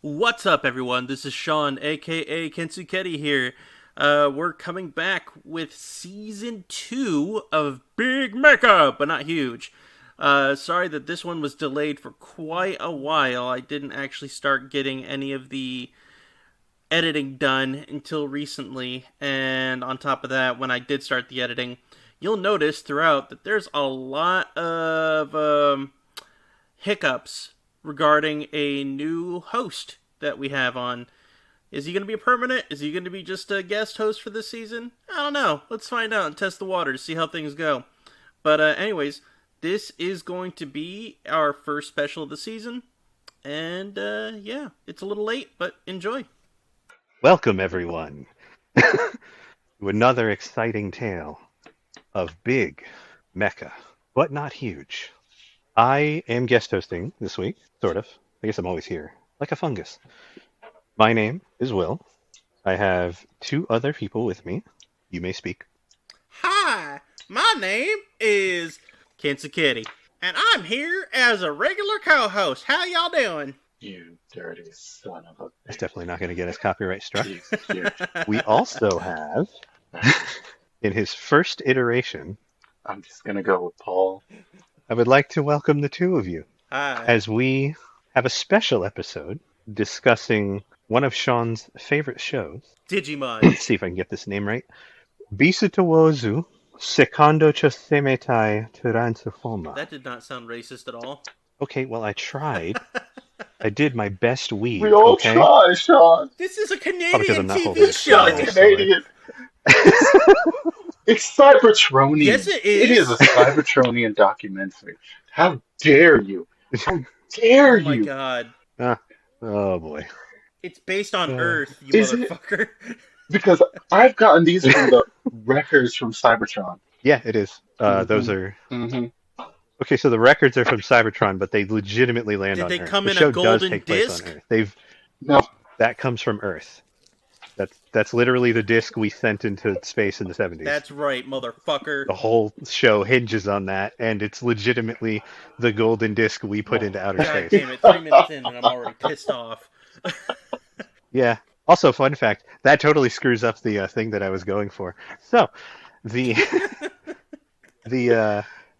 What's up, everyone? This is Sean, aka Kensuketi here. We're coming back with Season 2 of Big Mecha, but not huge. Sorry that this one was delayed for quite a while. I didn't actually start getting any of the editing done until recently, and on top of that, when I did start the editing, you'll notice throughout that there's a lot of hiccups regarding a new host that we have on. Is he going to be a permanent? Is he going to be just a guest host for this season? I don't know. Let's find out and test the waters, see how things go. But anyways, this is going to be our first special of the season. And yeah, it's a little late, but enjoy. Welcome, everyone, to another exciting tale of Big Mecha, but not huge. I am guest hosting this week, sort of. I guess I'm always here, like a fungus. My name is Will. I have two other people with me. You may speak. Hi, my name is Kensuketi, and I'm here as a regular co-host. How y'all doing? You dirty son of a It's definitely not going to get us copyright struck. bitch. We also have, in his first iteration, I'm just gonna go with Paul. I would like to welcome the two of you Hi. as we have a special episode discussing one of Sean's favorite shows. Digimon. Let's see if I can get this name right. Bisutawozu Secondo Chosemetai Transforma. That did not sound racist at all. Okay, well, I tried. I did my best weed, We all okay? try, Sean. This is a Probably 'cause Canadian I'm not TV holding it. show. Not Canadian. It's Cybertronian. Yes, it is. It is a Cybertronian documentary. How dare you? How dare Oh my you? god. Oh, boy. It's based on Uh, Earth, you is it? motherfucker. Because I've gotten these from the records from Cybertron. Yeah, it is. Those Mhm. are... Mm-hmm. Okay, so the records are from Cybertron, but they legitimately land Did on they Earth. come The in a show does golden take place disc? on Earth. No, That comes from Earth. That's literally the disc we sent into space in the 70s. That's right, motherfucker. The whole show hinges on that, and it's legitimately the golden disc we put into outer God space. damn it, 3 minutes in and I'm already pissed off. Yeah. Also, fun fact, that totally screws up the thing that I was going for. So, the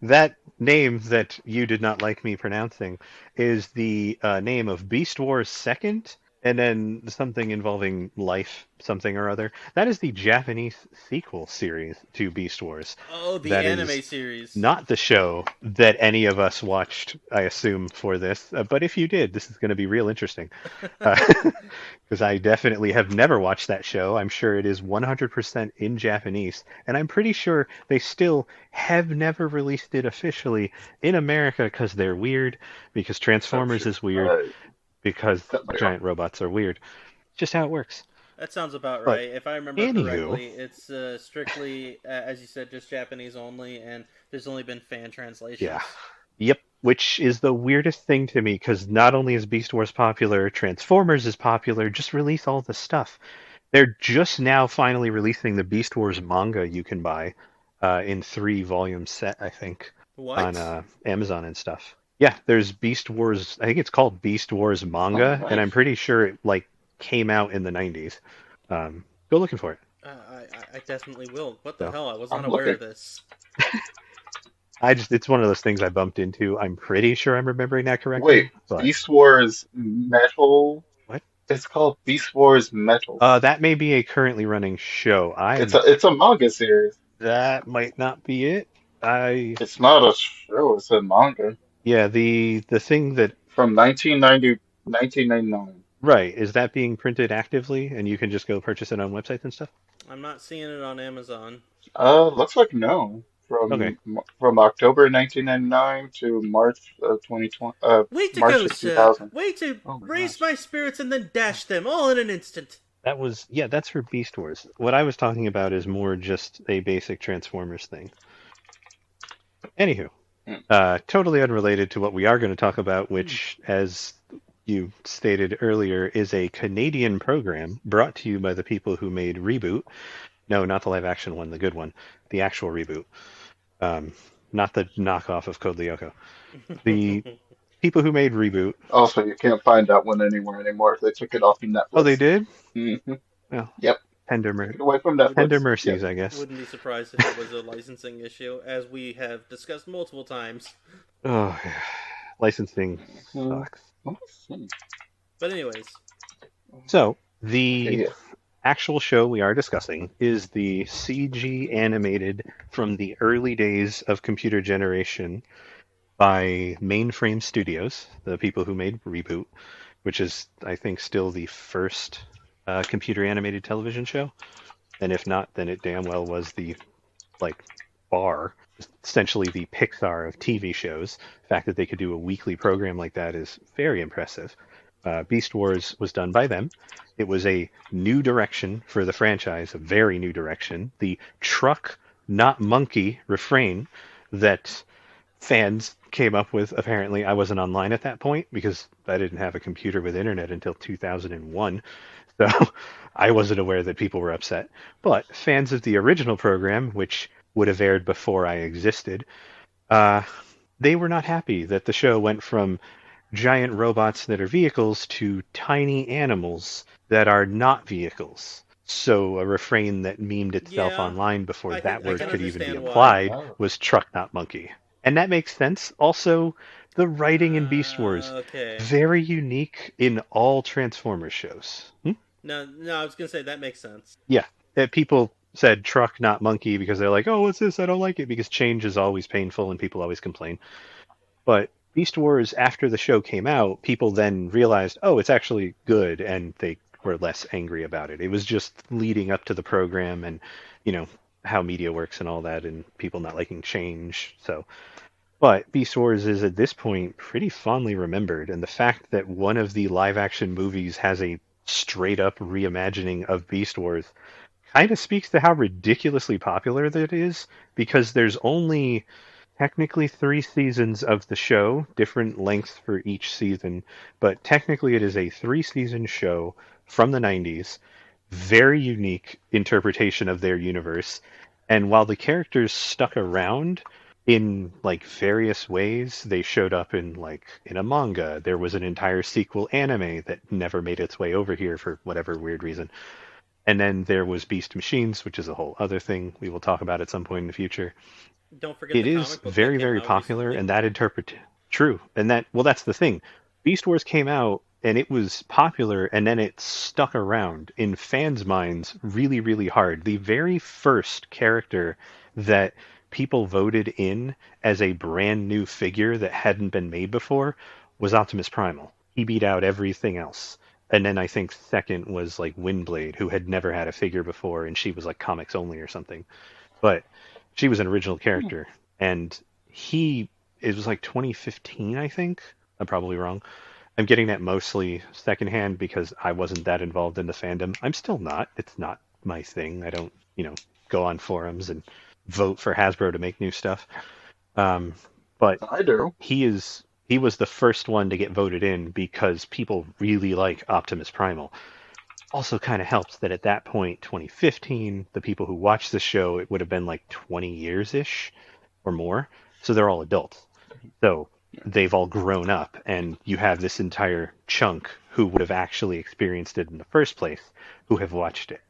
that name that you did not like me pronouncing is the name of Beast Wars Second, and then something involving life, something or other. That is the Japanese sequel series to Beast Wars. Oh, the That anime is series. not the show that any of us watched, I assume, for this. But if you did, this is going to be real interesting. Because I definitely have never watched that show. I'm sure it is 100% in Japanese. And I'm pretty sure they still have never released it officially in America because they're weird, because Transformers is weird, because giant robots are weird. Just how it works. That sounds about But right. If I remember anywho. correctly, it's strictly, as you said, just Japanese only, and there's only been fan translations. Yeah. Yep. Which is the weirdest thing to me, because not only is Beast Wars popular, Transformers is popular. Just release all the stuff. They're just now finally releasing the Beast Wars manga you can buy in 3-volume set, I think, What? on Amazon and stuff. Yeah, there's Beast Wars. I think it's called Beast Wars manga, Oh, nice. and I'm pretty sure it came out in the 90s. Go looking for it. I definitely will. What the So, hell? I was I'm not aware of looking. this. It's one of those things I bumped into. I'm pretty sure I'm remembering that correctly. Wait, But Beast Wars Metal? what? It's called Beast Wars Metal. That may be a currently running show. It's a manga series. That might not be it. It's not a show, it's a manga Yeah, the thing that from 1999. right is that being printed actively, and you can just go purchase it on websites and stuff. I'm not seeing it on Amazon. Looks like no. Okay. From October 1999 to March of 2020. Way to March go, of sir. 2000. Way to Oh my raise gosh. my spirits and then dash them all in an instant. That's for Beast Wars. What I was talking about is more just a basic Transformers thing. Anywho, Hmm. totally unrelated to what we are going to talk about, which, as you stated earlier, is a Canadian program brought to you by the people who made Reboot. No, not the live action one, the good one, the actual Reboot. Not the knockoff of Code Lyoko. The people who made Reboot. Also, you can't find that one anywhere anymore. They took it off of Oh, they Netflix. did. Hmm. Well, Yep. tender, Took it away from Wouldn't tender Netflix. Yep. mercies, I guess. wouldn't be surprised if it was a licensing issue, as we have discussed multiple times. Oh, licensing Hmm. sucks. Let's see. But anyways, So the Okay, actual show we are discussing is the CG animated from the early days of computer generation by Mainframe Studios, the people who made Reboot, which is, I think, still the first computer animated television show. And if not, then it damn well was the like bar, essentially the Pixar of TV shows. The fact that they could do a weekly program like that is very impressive. Beast Wars was done by them. It was a new direction for the franchise, a very new direction. The truck, not monkey refrain that fans came up with. Apparently, I wasn't online at that point because I didn't have a computer with internet until 2001. So I wasn't aware that people were upset. But fans of the original program, which would have aired before I existed, uh, they were not happy that the show went from giant robots that are vehicles to tiny animals that are not vehicles. So a refrain that memed itself yeah, online before that I word can could even be understand why. applied oh, was truck not monkey. And that makes sense. Also, the writing in Beast Wars, Okay. very unique in all Transformers shows. No, no, I was gonna say that makes sense. Yeah, people said truck not monkey because they're like, oh, what's this? I don't like it because change is always painful and people always complain. But Beast Wars, after the show came out, people then realized, oh, it's actually good, and they were less angry about it. It was just leading up to the program and, you know, how media works and all that, and people not liking change. So, but Beast Wars is at this point pretty fondly remembered, and the fact that one of the live action movies has a straight up reimagining of Beast Wars kind of speaks to how ridiculously popular that is because there's only technically 3 seasons of the show, different lengths for each season, but technically it is a 3 season show from the 90s, very unique interpretation of their universe. And while the characters stuck around in like various ways, they showed up in like in a manga. There was an entire sequel anime that never made its way over here for whatever weird reason. And then there was Beast Machines, which is a whole other thing we will talk about at some point in the future. Don't forget It the is comic book that very, came very out popular, recently. and that interpret true. And that well, that's the thing. Beast Wars came out and it was popular, and then it stuck around in fans' minds really, really hard. The very first character that people voted in as a brand new figure that hadn't been made before was Optimus Primal. He beat out everything else. And then I think second was like Windblade, who had never had a figure before, and she was like comics only or something. But she was an original hmm. character, and he it was like 2015, I think. I'm probably wrong. I'm getting that mostly secondhand because I wasn't that involved in the fandom. I'm still not. It's not my thing. I don't, go on forums and vote for Hasbro to make new stuff. Um, but I do. he was the first one to get voted in because people really like Optimus Primal. Also kind of helps that at that point, 2015, the people who watched the show, it would have been like 20 years ish or more. So they're all adults. So they've all grown up, and you have this entire chunk who would have actually experienced it in the first place who have watched it.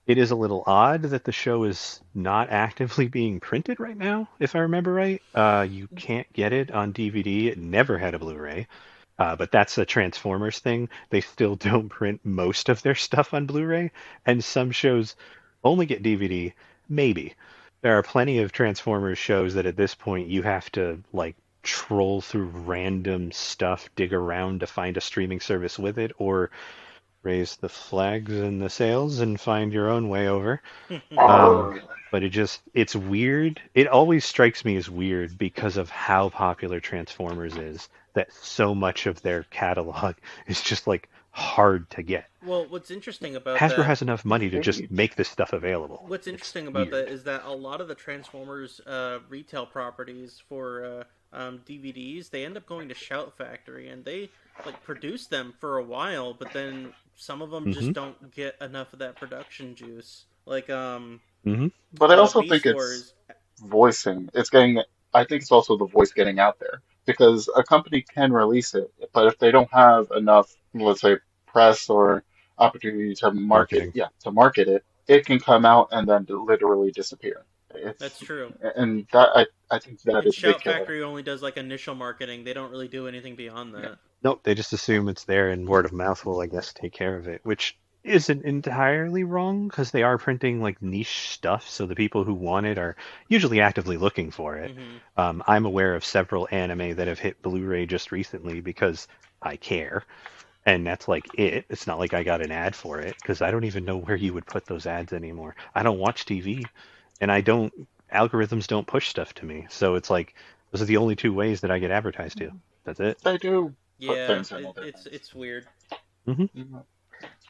It is a little odd that the show is not actively being printed right now, if I remember right. You can't get it on DVD. It never had a Blu-ray. But that's a Transformers thing. They still don't print most of their stuff on Blu-ray, and some shows only get DVD. Maybe. There are plenty of Transformers shows that at this point you have to like troll through random stuff, dig around to find a streaming service with it, or raise the flags and the sails and find your own way over. Um, Arr. but it's weird. It always strikes me as weird because of how popular Transformers is, that so much of their catalog is just like hard to get. Well, what's interesting about Hasbro that has enough money to just make this stuff available. what's It's interesting about that weird. is that a lot of the Transformers retail properties for DVDs, they end up going to Shout Factory, and they like produce them for a while, but then some of them Hmm. just don't get enough of that production juice. Like Hmm. But I also think Beast it's Wars. voicing. It's getting. I think it's also the voice getting out there. because a company can release it, but if they don't have enough, let's say, press or opportunity to market, Marketing. yeah, to market it, it can come out and then literally disappear. That's It's true. and that I think that And is a big Shout killer. Factory only does like initial marketing. They don't really do anything beyond Yeah. that. Nope, they just assume it's there and word of mouth will, I guess, take care of it, which isn't entirely wrong because they are printing like niche stuff, so the people who want it are usually actively looking for it. Hmm. I'm aware of several anime that have hit Blu-ray just recently because I care, and that's like it. It's not like I got an ad for it because I don't even know where you would put those ads anymore. I don't watch TV, and I don't algorithms don't push stuff to me, so it's like those are the only two ways that I get advertised to. That's it. They do put Yeah, things in other it's things. it's weird. Hmm. Mhm.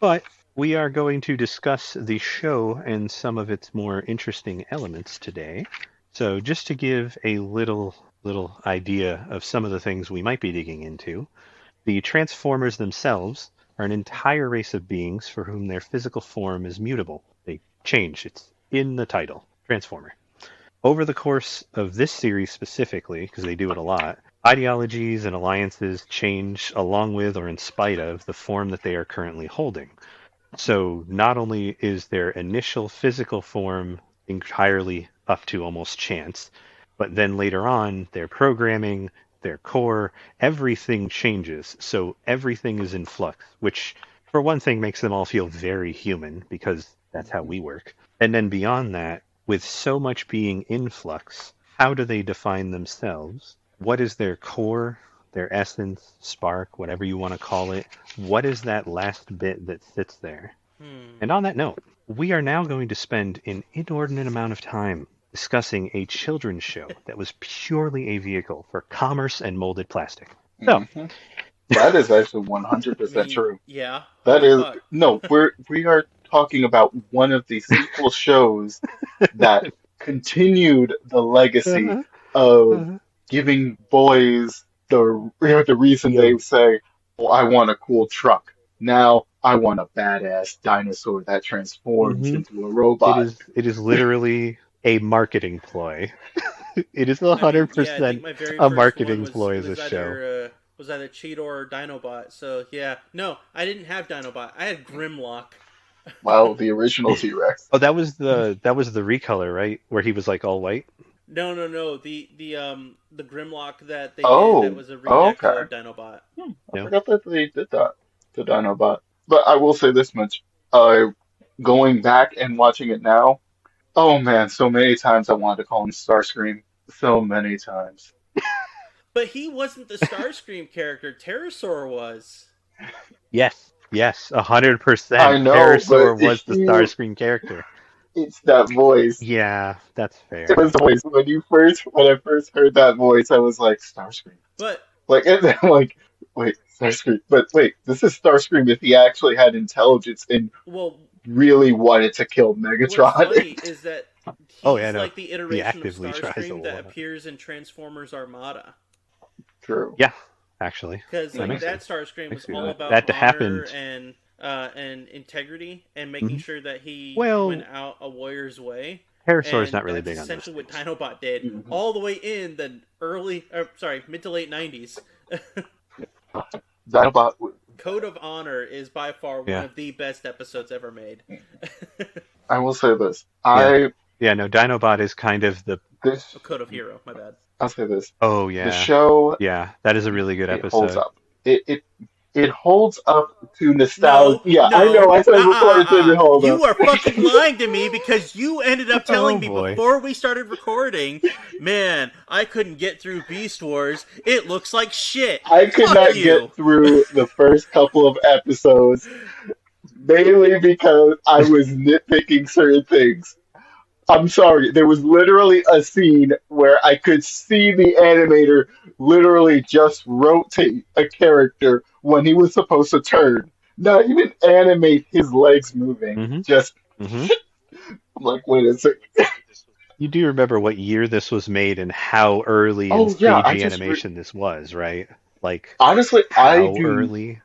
But we are going to discuss the show and some of its more interesting elements today. So just to give a little idea of some of the things we might be digging into, the Transformers themselves are an entire race of beings for whom their physical form is mutable. They change. It's in the title, Transformer. Over the course of this series specifically, because they do it a lot, ideologies and alliances change along with or in spite of the form that they are currently holding. So not only is their initial physical form entirely up to almost chance, but then later on, their programming, their core, everything changes. So everything is in flux, which for one thing makes them all feel very human because that's how Mhm. we work. And then beyond that, with so much being in flux, how do they define themselves? What is their core, their essence, spark, whatever you want to call it? What is that last bit that sits there? Hmm. And on that note, we are now going to spend an inordinate amount of time discussing a children's show that was purely a vehicle for commerce and molded plastic. So, Mhm. That is actually I 100% mean, true. yeah. That Holy is fuck. no, we are talking about one of the sequel shows that continued the legacy uh-huh, of uh-huh. giving boys the reason The they say, "Well, I want a cool truck. Now I want a badass dinosaur that transforms Mhm. into a It robot." is literally a marketing ploy. It is I mean, yeah. I think 100% my very a first one marketing was ploy it as a was show. either Cheetor or Dinobot. So yeah, no, I didn't have Dinobot. I had Grimlock. Well, the original T-Rex. Oh, that was the recolor, right? Where he was like all white. No, no, no. The Grimlock that they did that Oh, was a redeco okay. of Dinobot. I No. forgot that they did that to Dinobot. But I will say this much. Uh, Going back and watching it now, oh man, so many times I wanted to call him Starscream. So many times. But he wasn't the Starscream character. Pterosaur was. Yes, yes, I 100%. know, but Parasaur was the Starscreen character. it's that voice. Yeah, that's It fair. was the voice. When I first heard that voice, I was like, Starscream. But Like, and then I'm like, wait, Starscream. But wait, this is Starscream if he actually had intelligence and well, really wanted to kill what's Megatron. funny is that Oh yeah, he's no, like the he iteration of actively tries a Starscream that lot. appears in Transformers Armada. True. Yeah, actually, Because that like makes Mhm. that sense. Starscream I was see all that. about That honor happened. and integrity and making Hmm. sure that he went Well, out a warrior's way. Parasaur's And not really that's big on those essentially what things. Dinobot did Mhm. all the way in the mid to late 90s. Dinobot. Code of Honor is by far one Yeah, of the best episodes ever made. I will say this. yeah, yeah. No, Dinobot is kind of the. This Code of Hero, my bad. I'll say this. Oh The yeah, show, yeah. That is a really good it holds episode. up. It holds up to nostalgia. No, Yeah, I know. no, I said before it didn't hold up. You are fucking lying to me because you ended up Oh telling me boy. before we started recording, man, I couldn't get through Beast Wars. It looks like shit. I could Fuck not get you. through the first couple of episodes mainly because I was nitpicking certain things. I'm sorry, there was literally a scene where I could see the animator literally just rotate a character when he was supposed to turn. Not even animate his legs moving. Hmm. Just, Hmm. I'm like, wait a second. You do remember what year this was made and how early in Oh, yeah, CG animation this was, right? Like honestly, I how do. early?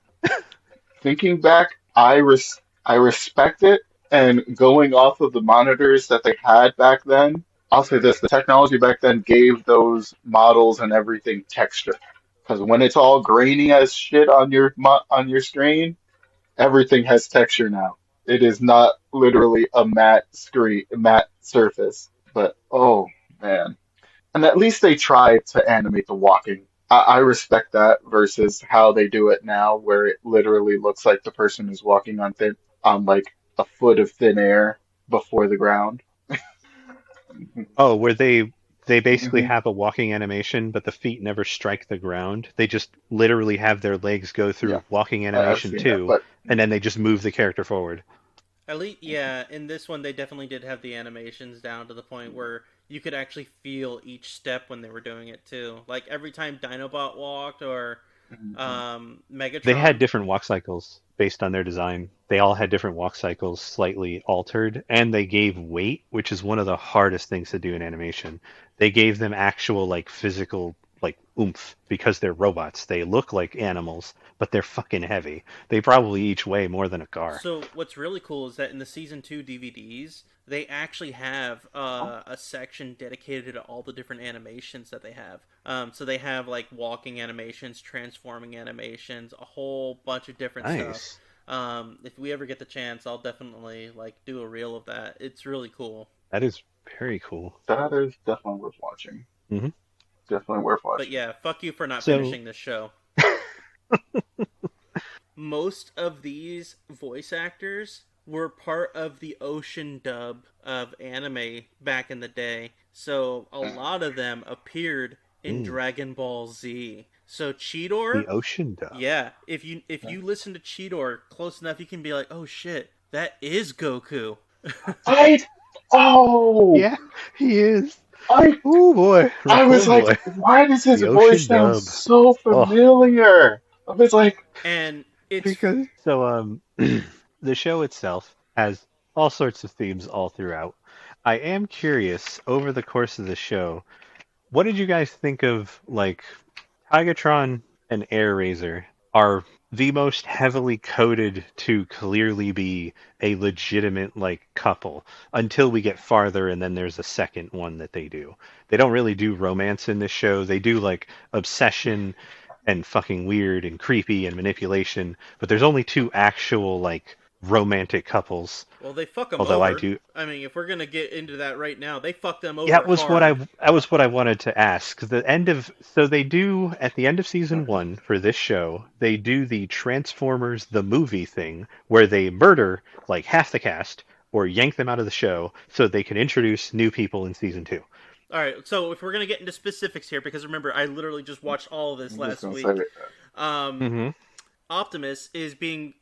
Thinking back, I respect it, and going off of the monitors that they had back then, I'll say this, the technology back then gave those models and everything texture. Because when it's all grainy as shit on on your screen, everything has texture now. It is not literally a matte surface. But oh man. And at least they tried to animate the walking. I respect that versus how they do it now, where it literally looks like the person is walking on like a foot of thin air before the ground. Oh, where they basically Hmm. have a walking animation, but the feet never strike the ground. They just literally have their legs go Yeah, through walking I've animation seen that, too, but and then they just move the character forward. At least, yeah, in this one, they definitely did have the animations down to the point where you could actually feel each step when they were doing it too. Like every time Dinobot walked or mhm. They had Megatron. different walk cycles based on their design. They all had different walk cycles, slightly altered, and they gave weight, which is one of the hardest things to do in animation. They gave them actual, like, physical, like, oomph because they're robots. They look like animals, but they're fucking heavy. They probably each weigh more than a car. So what's really cool is that in the season 2 DVDs, they actually have a section dedicated to all the different animations that they have. So they have like walking animations, transforming animations, a whole bunch of different stuff. Nice. If we ever get the chance, I'll definitely like do a reel of that. It's really cool. That is very cool. That is definitely worth watching. Hmm. Definitely worth But watching. yeah, fuck you for not So, finishing this show. Most of these voice actors were part of the ocean dub of anime back in the day. So a lot of them appeared in mm, Dragon Ball Z. So the Cheetor, ocean dub. yeah, if you listen to Cheetor close enough, you can be like, "Oh shit, that is Goku." I oh Yeah, he is. I Oh boy. I Oh was like, boy. why does his The voice ocean sound dub. so Oh, familiar? I was like, And it's because so the show itself has all sorts of themes all throughout. I am curious over the course of the show, what did you guys think of like Tigatron and Air Razor are the most heavily coded to clearly be a legitimate like couple until we get farther and then there's a second one that they do. They don't really do romance in this show. They do like obsession and fucking weird and creepy and manipulation, but there's only two actual like romantic couples. well, they fuck them Although I over. do I mean, if we're gonna get into that right now, they fuck them Yeah, over hard. that was what I wanted to ask. The end of so they do at the end of season one for this show, they do the Transformers the movie thing where they murder like half the cast or yank them out of the show so they can introduce new people in season two. All right, so if we're gonna get into specifics here, because remember, I literally just watched all of this I'm just last gonna say week. it. Um, Mm-hmm. Optimus is being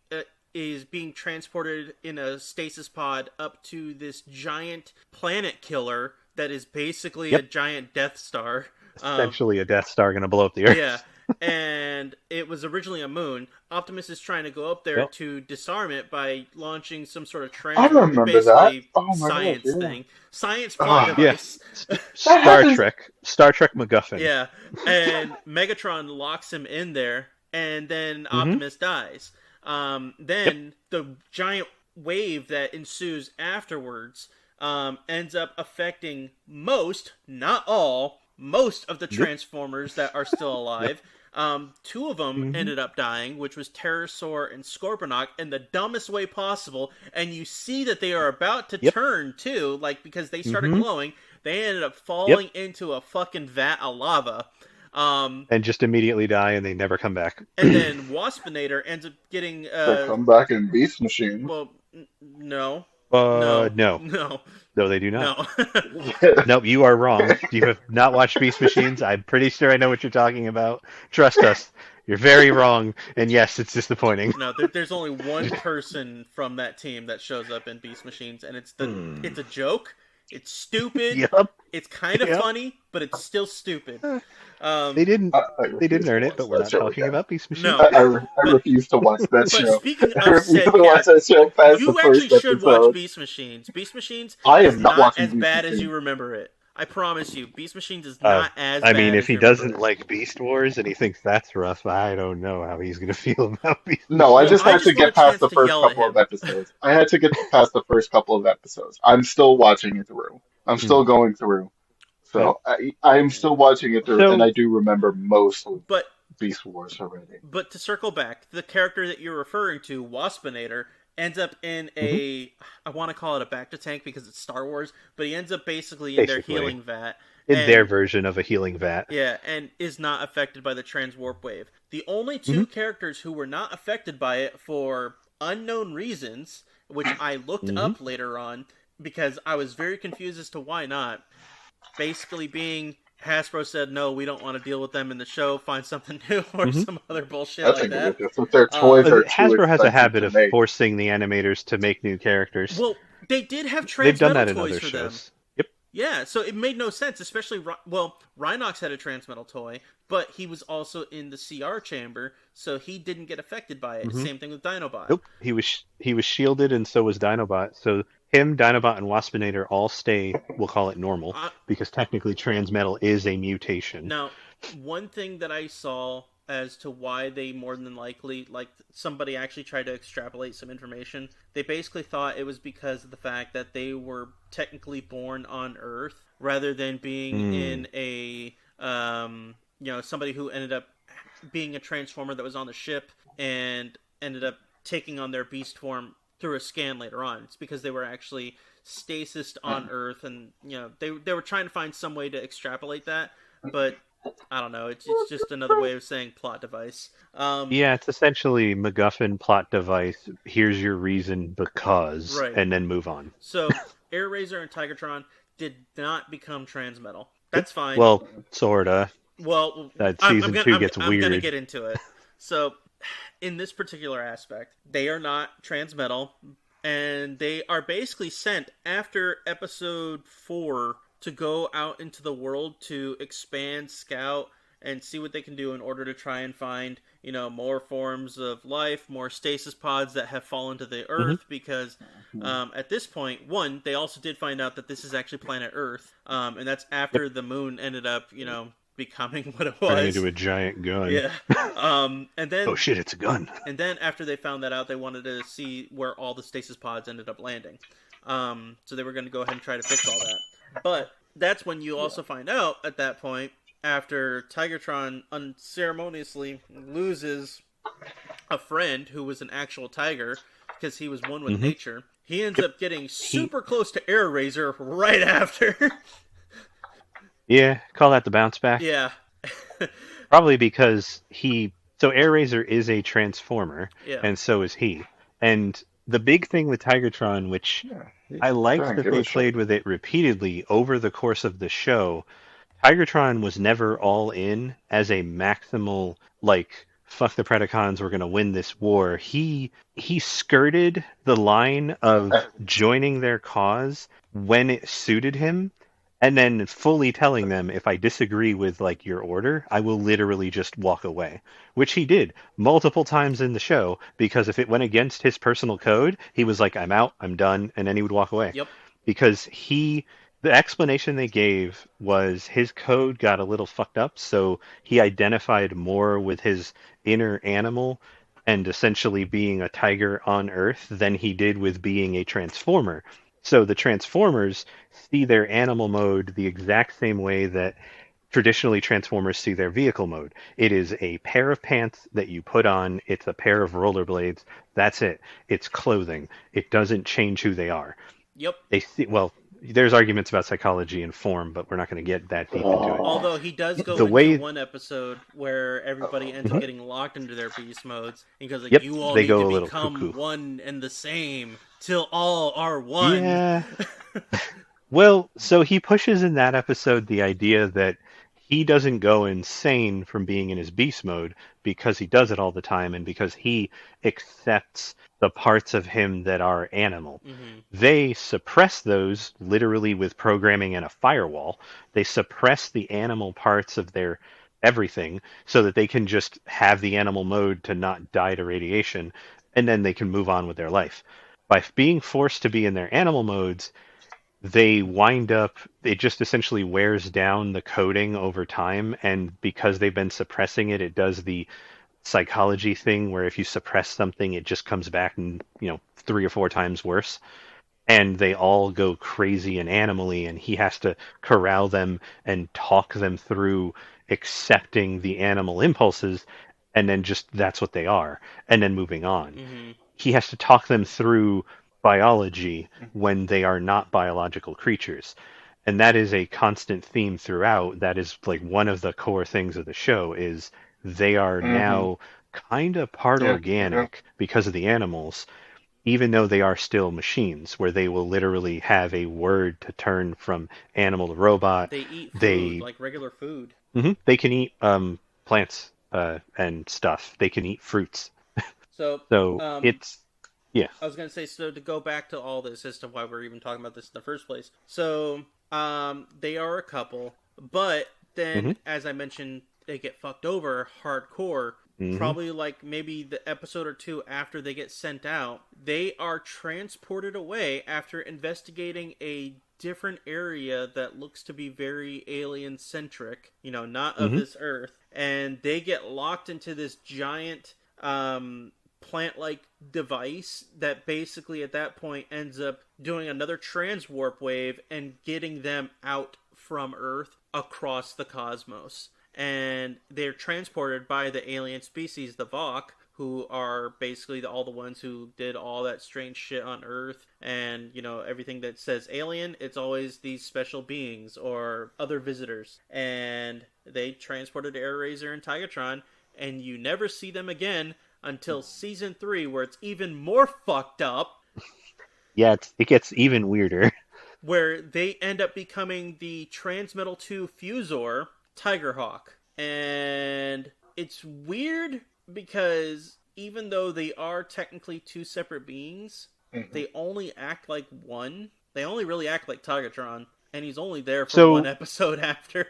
transported in a stasis pod up to this giant planet killer that is basically a Yep. giant Death Star. Um, Essentially a Death Star gonna blow up the yeah, Earth. and it was originally a moon. Optimus is trying to go up there Yep. to disarm it by launching some sort of I transwarp. It's remember that. basically Oh my gosh, science yeah. thing, science plot Ah, Yeah. device. that Star happens. Trek. Star Trek MacGuffin. Yeah, and Megatron locks him in there, and then Mm-hmm. Optimus dies. Yep. Then the giant wave that ensues afterwards ends up affecting most, not all, most of the Yep. Transformers that are still Yep. alive. Two of them Mm-hmm. ended up dying, which was Pterosaur and Scorponok, in the dumbest way possible. And you see that they are about to Yep. turn too, like because they started Mm-hmm. glowing. They ended up Yep. falling into a fucking vat of lava. Um, And just immediately die and they never come back. and then Waspinator ends up getting They come back in Beast Machine. well, no, no, No. no, No, they do not. no. Nope, you are wrong. You have not watched Beast Machines. I'm pretty sure I know what you're talking about. Trust us. You're very wrong. And yes, it's disappointing. No, there's only one person from that team that shows up in Beast Machines, and it's a joke. It's stupid. Yep. It's kind of Yep. funny, but it's still stupid. They didn't I they refuse didn't to earn it, watch but we're that not show talking again. about Beast Machines. No, I but refuse to watch that but show. speaking I of refuse said to watch cat, that show past the you first actually should watch episode. Beast Machines. Beast Machines I is am not not watching as Beast bad as Machine. you remember it. I promise you, Beast Machines is Uh, not as I mean, bad if as he you remember doesn't it. like Beast Wars and he thinks that's rough, I don't know how he's going to feel about Beast No, I Machines. Well, just I had to just want a get past chance the to first yell at couple of him. episodes. I had to get past the first couple of episodes. I'm still watching it through. I'm Hmm. still going through. Uh, So I'm still watching it through, and so I do remember most of But Beast Wars already. to circle back, the character that you're referring to, Waspinator, ends up in mhm, a, I want to call it a Bacta tank because it's Star Wars, but he ends up basically in their basically, healing vat, in their and version of a healing vat. yeah, and is not affected by the transwarp wave. The only Hmm. two characters who were not affected by it for unknown reasons, which I looked Hmm. up later on because I was very confused as to why not. Basically, being Hasbro said no, we don't want to deal with them in the show. Find something new or Hmm. some other bullshit That's like a that. good. That's what their toys are too Hasbro has a expensive habit to of make. forcing the animators to make new characters. Well, they did have They've done transmetal that in toys other for them. shows. Yep. Yeah, so it made no sense, especially well, Rhinox had a transmetal toy, but he was also in the CR chamber, so he didn't get affected by it. Hmm. Same thing with Dinobot. Nope. He was shielded, and so was Dinobot. So him, Dinobot, and Waspinator all stay. We'll call it normal Uh, because technically transmetal is a mutation. Now, one thing that I saw as to why they more than likely, like somebody actually tried to extrapolate some information, they basically thought it was because of the fact that they were technically born on Earth rather than being Mm. in a, somebody who ended up being a transformer that was on the ship and ended up taking on their beast form through a scan later on. It's because they were actually stasis on Earth, and they were trying to find some way to extrapolate that, but I don't know. It's just another way of saying plot device. Yeah, it's essentially MacGuffin plot device. Here's your reason because, Right. and then move on. So Air Razor and Tigertron did not become transmetal. Yep. That's fine. Well, sorta. Well, That I'm season gonna two gets I'm gonna weird. get into it. So, in this particular aspect, they are not transmetal, and they are basically sent after episode 4 to go out into the world to expand, scout, and see what they can do in order to try and find, more forms of life, more stasis pods that have fallen to the Hmm. Earth. Because at this point, one, they also did find out that this is actually planet Earth, and that's Yep. after the moon ended up, becoming what it Turning was. into a giant gun. Yeah. And Oh then shit, it's a gun. after they found that out, they wanted to see where all the stasis pods ended up landing. So they were going to go ahead and try to fix all that. But that's when you also find out at that point, after Tigertron unceremoniously loses a friend who was an actual tiger because he was one with Hmm. nature, he ends Yep. up getting He, super close to Air Razor right after. yeah, call that the bounce back. Yeah. Probably because so Air Razor is a transformer, Yeah. and so is he. And the big thing with Tigertron, which Yeah, I he liked doesn't that give they a shit. played with it repeatedly over the course of the show, Tigertron was never all in as a maximal, like, fuck the Predacons, we're gonna win this war. He skirted the line of joining their cause when it suited him, and then fully telling them if I disagree with like your order, I will literally just walk away. Which he did multiple times in the show, because if it went against his personal code, he was like, I'm out, I'm done, and then he would walk away. Yep. Because the explanation they gave was his code got a little fucked up, so he identified more with his inner animal and essentially being a tiger on Earth than he did with being a transformer. So the Transformers see their animal mode the exact same way that traditionally Transformers see their vehicle mode. It is a pair of pants that you put on, it's a pair of rollerblades. That's it. It's clothing. It doesn't change who they are. Yep. They see, well, there's arguments about psychology and form, but we're not going to get that deep into it. Oh, Although he does go The into way, one episode where everybody ends up mhm, getting locked into their beast modes, and he goes like, yep, "You all they need to go a little become cuckoo. one and the same till all are one." Yeah. Well, so he pushes in that episode the idea that he doesn't go insane from being in his beast mode because he does it all the time and because he accepts the parts of him that are animal. Mm-hmm. They suppress those literally with programming and a firewall. They suppress the animal parts of their everything so that they can just have the animal mode to not die to radiation, and then they can move on with their life. By being forced to be in their animal modes, they wind up, it just essentially wears down the coding over time, and because they've been suppressing it, it does the psychology thing where if you suppress something, it just comes back and 3 or 4 times worse. and they all go crazy and animally, and he has to corral them and talk them through accepting the animal impulses, and then just that's what they are, and then moving on. Mm-hmm. He has to talk them through biology when they are not biological creatures. And that is a constant theme throughout. That is like one of the core things of the show is they are Mm-hmm. now kind of part Yeah. Yeah. organic because of the animals, even though they are still machines, where they will literally have a word to turn from animal to robot. They eat food They like regular food. they can eat plants and stuff. They can eat fruits. So, So um, it's yeah. I was gonna say, so to go back to all this as to why we're even talking about this in the first place. So, they are a couple, but then, hmm as I mentioned, they get fucked over hardcore. hmm Probably like maybe the episode or two after they get sent out, they are transported away after investigating a different area that looks to be very alien centric, not of hmm this earth, and they get locked into this giant plant like device that basically at that point ends up doing another transwarp wave and getting them out from Earth across the cosmos. And they're transported by the alien species, the Vok, who are basically all the ones who did all that strange shit on Earth. And, everything that says alien, it's always these special beings or other visitors. And they transported Air Razor and Tigatron, and you never see them again until season 3, where it's even more fucked up, Yeah, it gets even weirder. where they end up becoming the Transmetal 2 Fusor Tigerhawk. And it's weird because even though they are technically two separate beings, Mm-hmm. they only act like one. They only really act like Tigatron, and he's only there for one So episode after.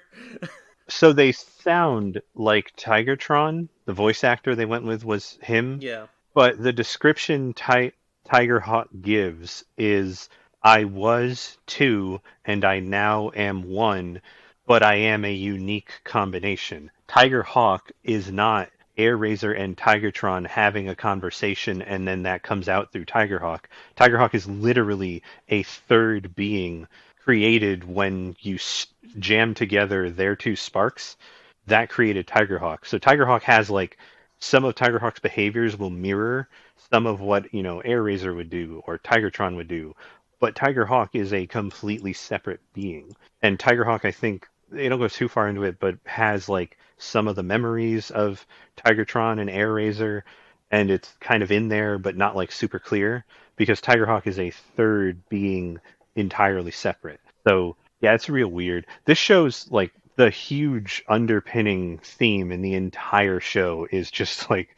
so they sound like Tigertron. The voice actor they went with was him, Yeah. but the description Tigerhawk gives is I was two and I now am one, but I am a unique combination. Tigerhawk is not Airraiser and Tigertron having a conversation and then that comes out through Tigerhawk. Tigerhawk is literally a third being created when you jam together their two sparks. That created Tigerhawk. So Tigerhawk has like some of Tigerhawk's behaviors will mirror some of what Airraiser would do or Tigertron would do, but Tigerhawk is a completely separate being. And Tigerhawk, I think they don't go too far into it, but has like some of the memories of Tigertron and Airraiser, and it's kind of in there, but not like super clear because Tigerhawk is a third being entirely separate. So yeah, it's real weird. This show's like the huge underpinning theme in the entire show is just like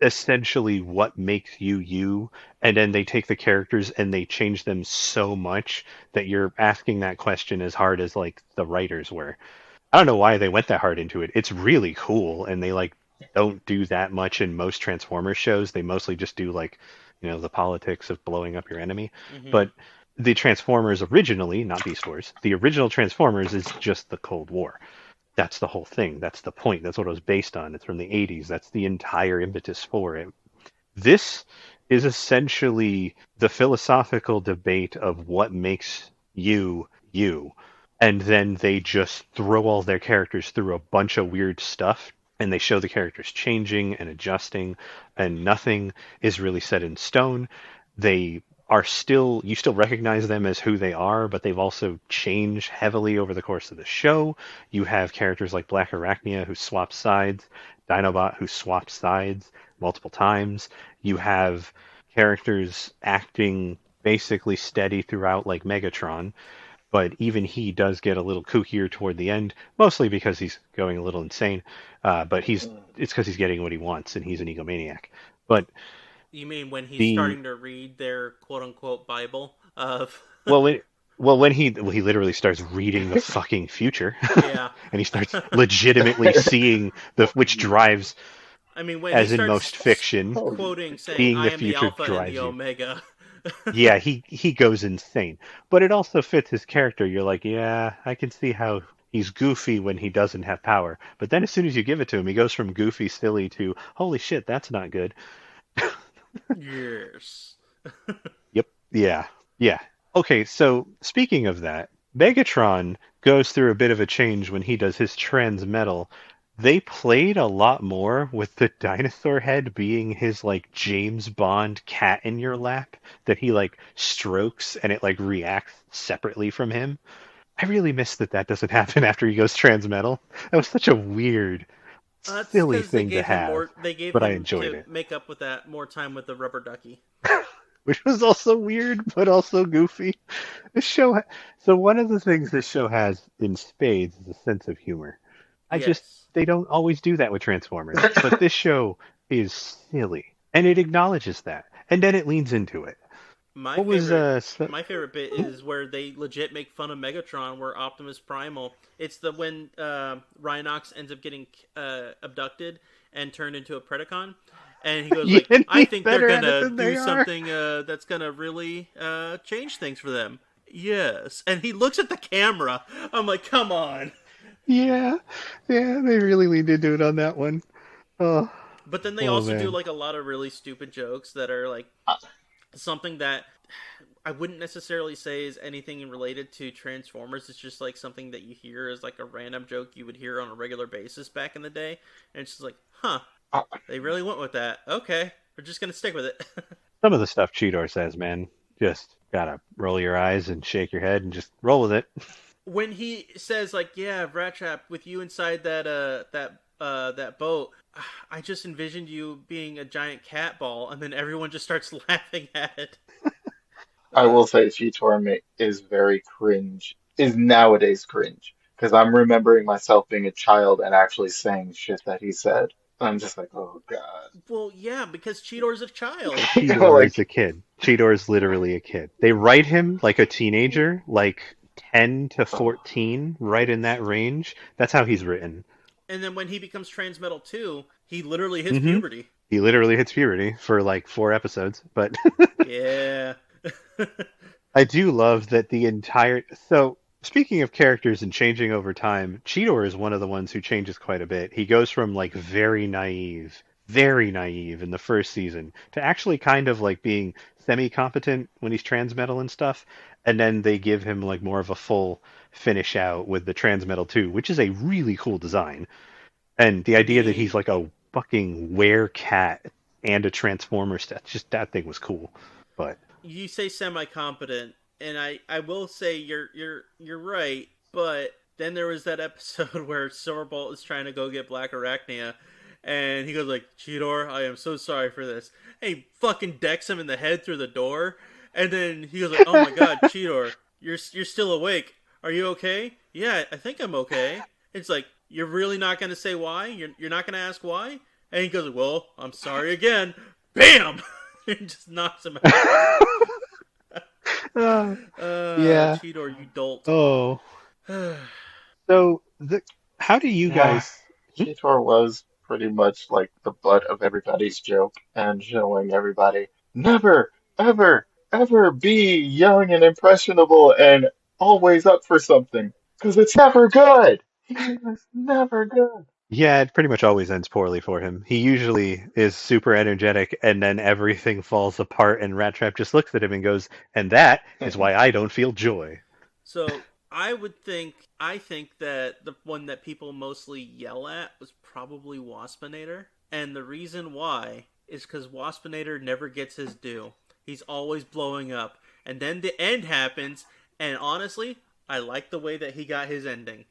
essentially what makes you you, and then they take the characters and they change them so much that you're asking that question as hard as like the writers were. I don't know why they went that hard into it. It's really cool, and they like don't do that much in most Transformers shows. They mostly just do like, the politics of blowing up your enemy. Mm-hmm. But the Transformers originally, not Beast Wars, the original Transformers is just the Cold War. That's the whole thing. That's the point. That's what it was based on. It's from the 80s. That's the entire impetus for it. This is essentially the philosophical debate of what makes you you. And then they just throw all their characters through a bunch of weird stuff and they show the characters changing and adjusting, and nothing is really set in stone. They are still, you still recognize them as who they are, but they've also changed heavily over the course of the show. You have characters like Black Arachnia who swaps sides, Dinobot who swaps sides multiple times. You have characters acting basically steady throughout, like Megatron, but even he does get a little kookier toward the end, mostly because he's going a little insane. But it's because he's getting what he wants, and he's an egomaniac. But You mean when he's the starting to read their quote unquote Bible of. well, when he literally starts reading the fucking future, Yeah. and he starts legitimately seeing the which drives, I mean, when he as in most starts fiction, Holy quoting, saying, seeing I the am the future Alpha and the drives you. Omega. Yeah, he goes insane. But it also fits his character. You're like, yeah, I can see how he's goofy when he doesn't have power. But then as soon as you give it to him, he goes from goofy, silly to holy shit, that's not good. Yes. Yep. Yeah. Yeah. Okay, so speaking of that, Megatron goes through a bit of a change when he does his transmetal. They played a lot more with the dinosaur head being his like James Bond cat in your lap that he like strokes and it like reacts separately from him. I really miss that that doesn't happen after he goes transmetal. That was such a weird, That's silly because they thing to gave him have, more. They gave but I him enjoyed to it. make up with that more time with the rubber ducky. Which was also weird, but also goofy. This show, so one of the things this show has in spades is a sense of humor. I just, Yes, they don't always do that with Transformers, but this show is silly, and it acknowledges that, and then it leans into it. my What was, favorite. so, My favorite bit is where they legit make fun of Megatron, where Optimus Primal. It's the when Rhinox ends up getting abducted and turned into a Predacon, and he goes yeah, like, and "I he's think they're better at it gonna than they do are. something that's gonna really change things for them." Yes, and he looks at the camera. I'm like, "Come on!" Yeah, yeah, they really leaned into it on that one. Oh, But then they oh also do man. like a lot of really stupid jokes that are like something that I wouldn't necessarily say is anything related to Transformers. It's just like something that you hear as like a random joke you would hear on a regular basis back in the day, and it's just like, huh, they really went with that. Okay, we're just gonna stick with it. Some of the stuff Cheetor says, man, just gotta roll your eyes and shake your head and just roll with it. When he says like, "Yeah, Rat Trap, with you inside that boat, I just envisioned you being a giant cat ball," and then everyone just starts laughing at it. I Uh, will say Cheetor is very cringe, is nowadays cringe. Because I'm remembering myself being a child and actually saying shit that he said. I'm just like, oh God. well, yeah, because Cheetor's a child. Cheetor is Like, a kid. Cheetor is literally a kid. They write him like a teenager, like 10 to oh, 14, right in that range. That's how he's written. And then when he becomes Transmetal 2, he literally hits hmm puberty. He literally hits puberty for like 4 episodes. But Yeah. I do love that the entire. So, speaking of characters and changing over time, Cheetor is one of the ones who changes quite a bit. He goes from like very naive in the first season to actually kind of like being semi-competent when he's transmetal and stuff. And then they give him like more of a full finish out with the Transmetal 2, which is a really cool design. And the idea that he's the like a fucking werecat and a transformer stuff, just that thing was cool. But you say semi-competent, and I will say you're right, but then there was that episode where Silverbolt is trying to go get Black Arachnia, and he goes like, "Cheetor, I am so sorry for this." And he fucking decks him in the head through the door, and then he goes like, "Oh my god, Cheetor, you're still awake. Are you okay?" "Yeah, I think I'm okay." It's like, you're really not gonna say why? You're not gonna ask why? And he goes, "Well, I'm sorry again." Bam! It just knocks him out. uh, yeah. Cheetor, you dolt. Oh. So how do you yeah, guys? Hmm? Cheetor was pretty much like the butt of everybody's joke and showing everybody never, ever, ever be young and impressionable and always up for something. Because it's never good. It's never good. Yeah, it pretty much always ends poorly for him. He usually is super energetic, and then everything falls apart, and Rat Trap just looks at him and goes, "And that is why I don't feel joy." So I think that the one that people mostly yell at was probably Waspinator, and the reason why is because Waspinator never gets his due. He's always blowing up, and then the end happens, and honestly, I like the way that he got his ending.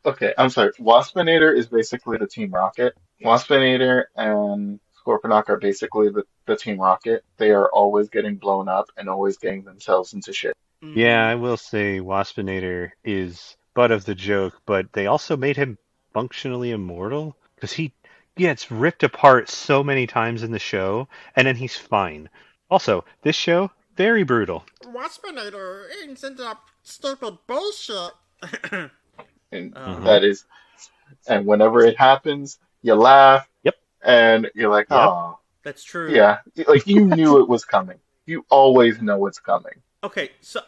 Okay, I'm sorry. Waspinator is basically the Team Rocket. Waspinator and Scorponok are basically the Team Rocket. They are always getting blown up and always getting themselves into shit. Yeah, Mm-hmm. I will say Waspinator is butt of the joke, but they also made him functionally immortal because he gets ripped apart so many times in the show, and then he's fine. Also, this show, very brutal. Waspinator isn't that stupid bullshit. And uh, hmm that is, and whenever it happens, you laugh Yep, and you're like, yep. oh, that's true. yeah. Like you knew it was coming. You always know it's coming. Okay, so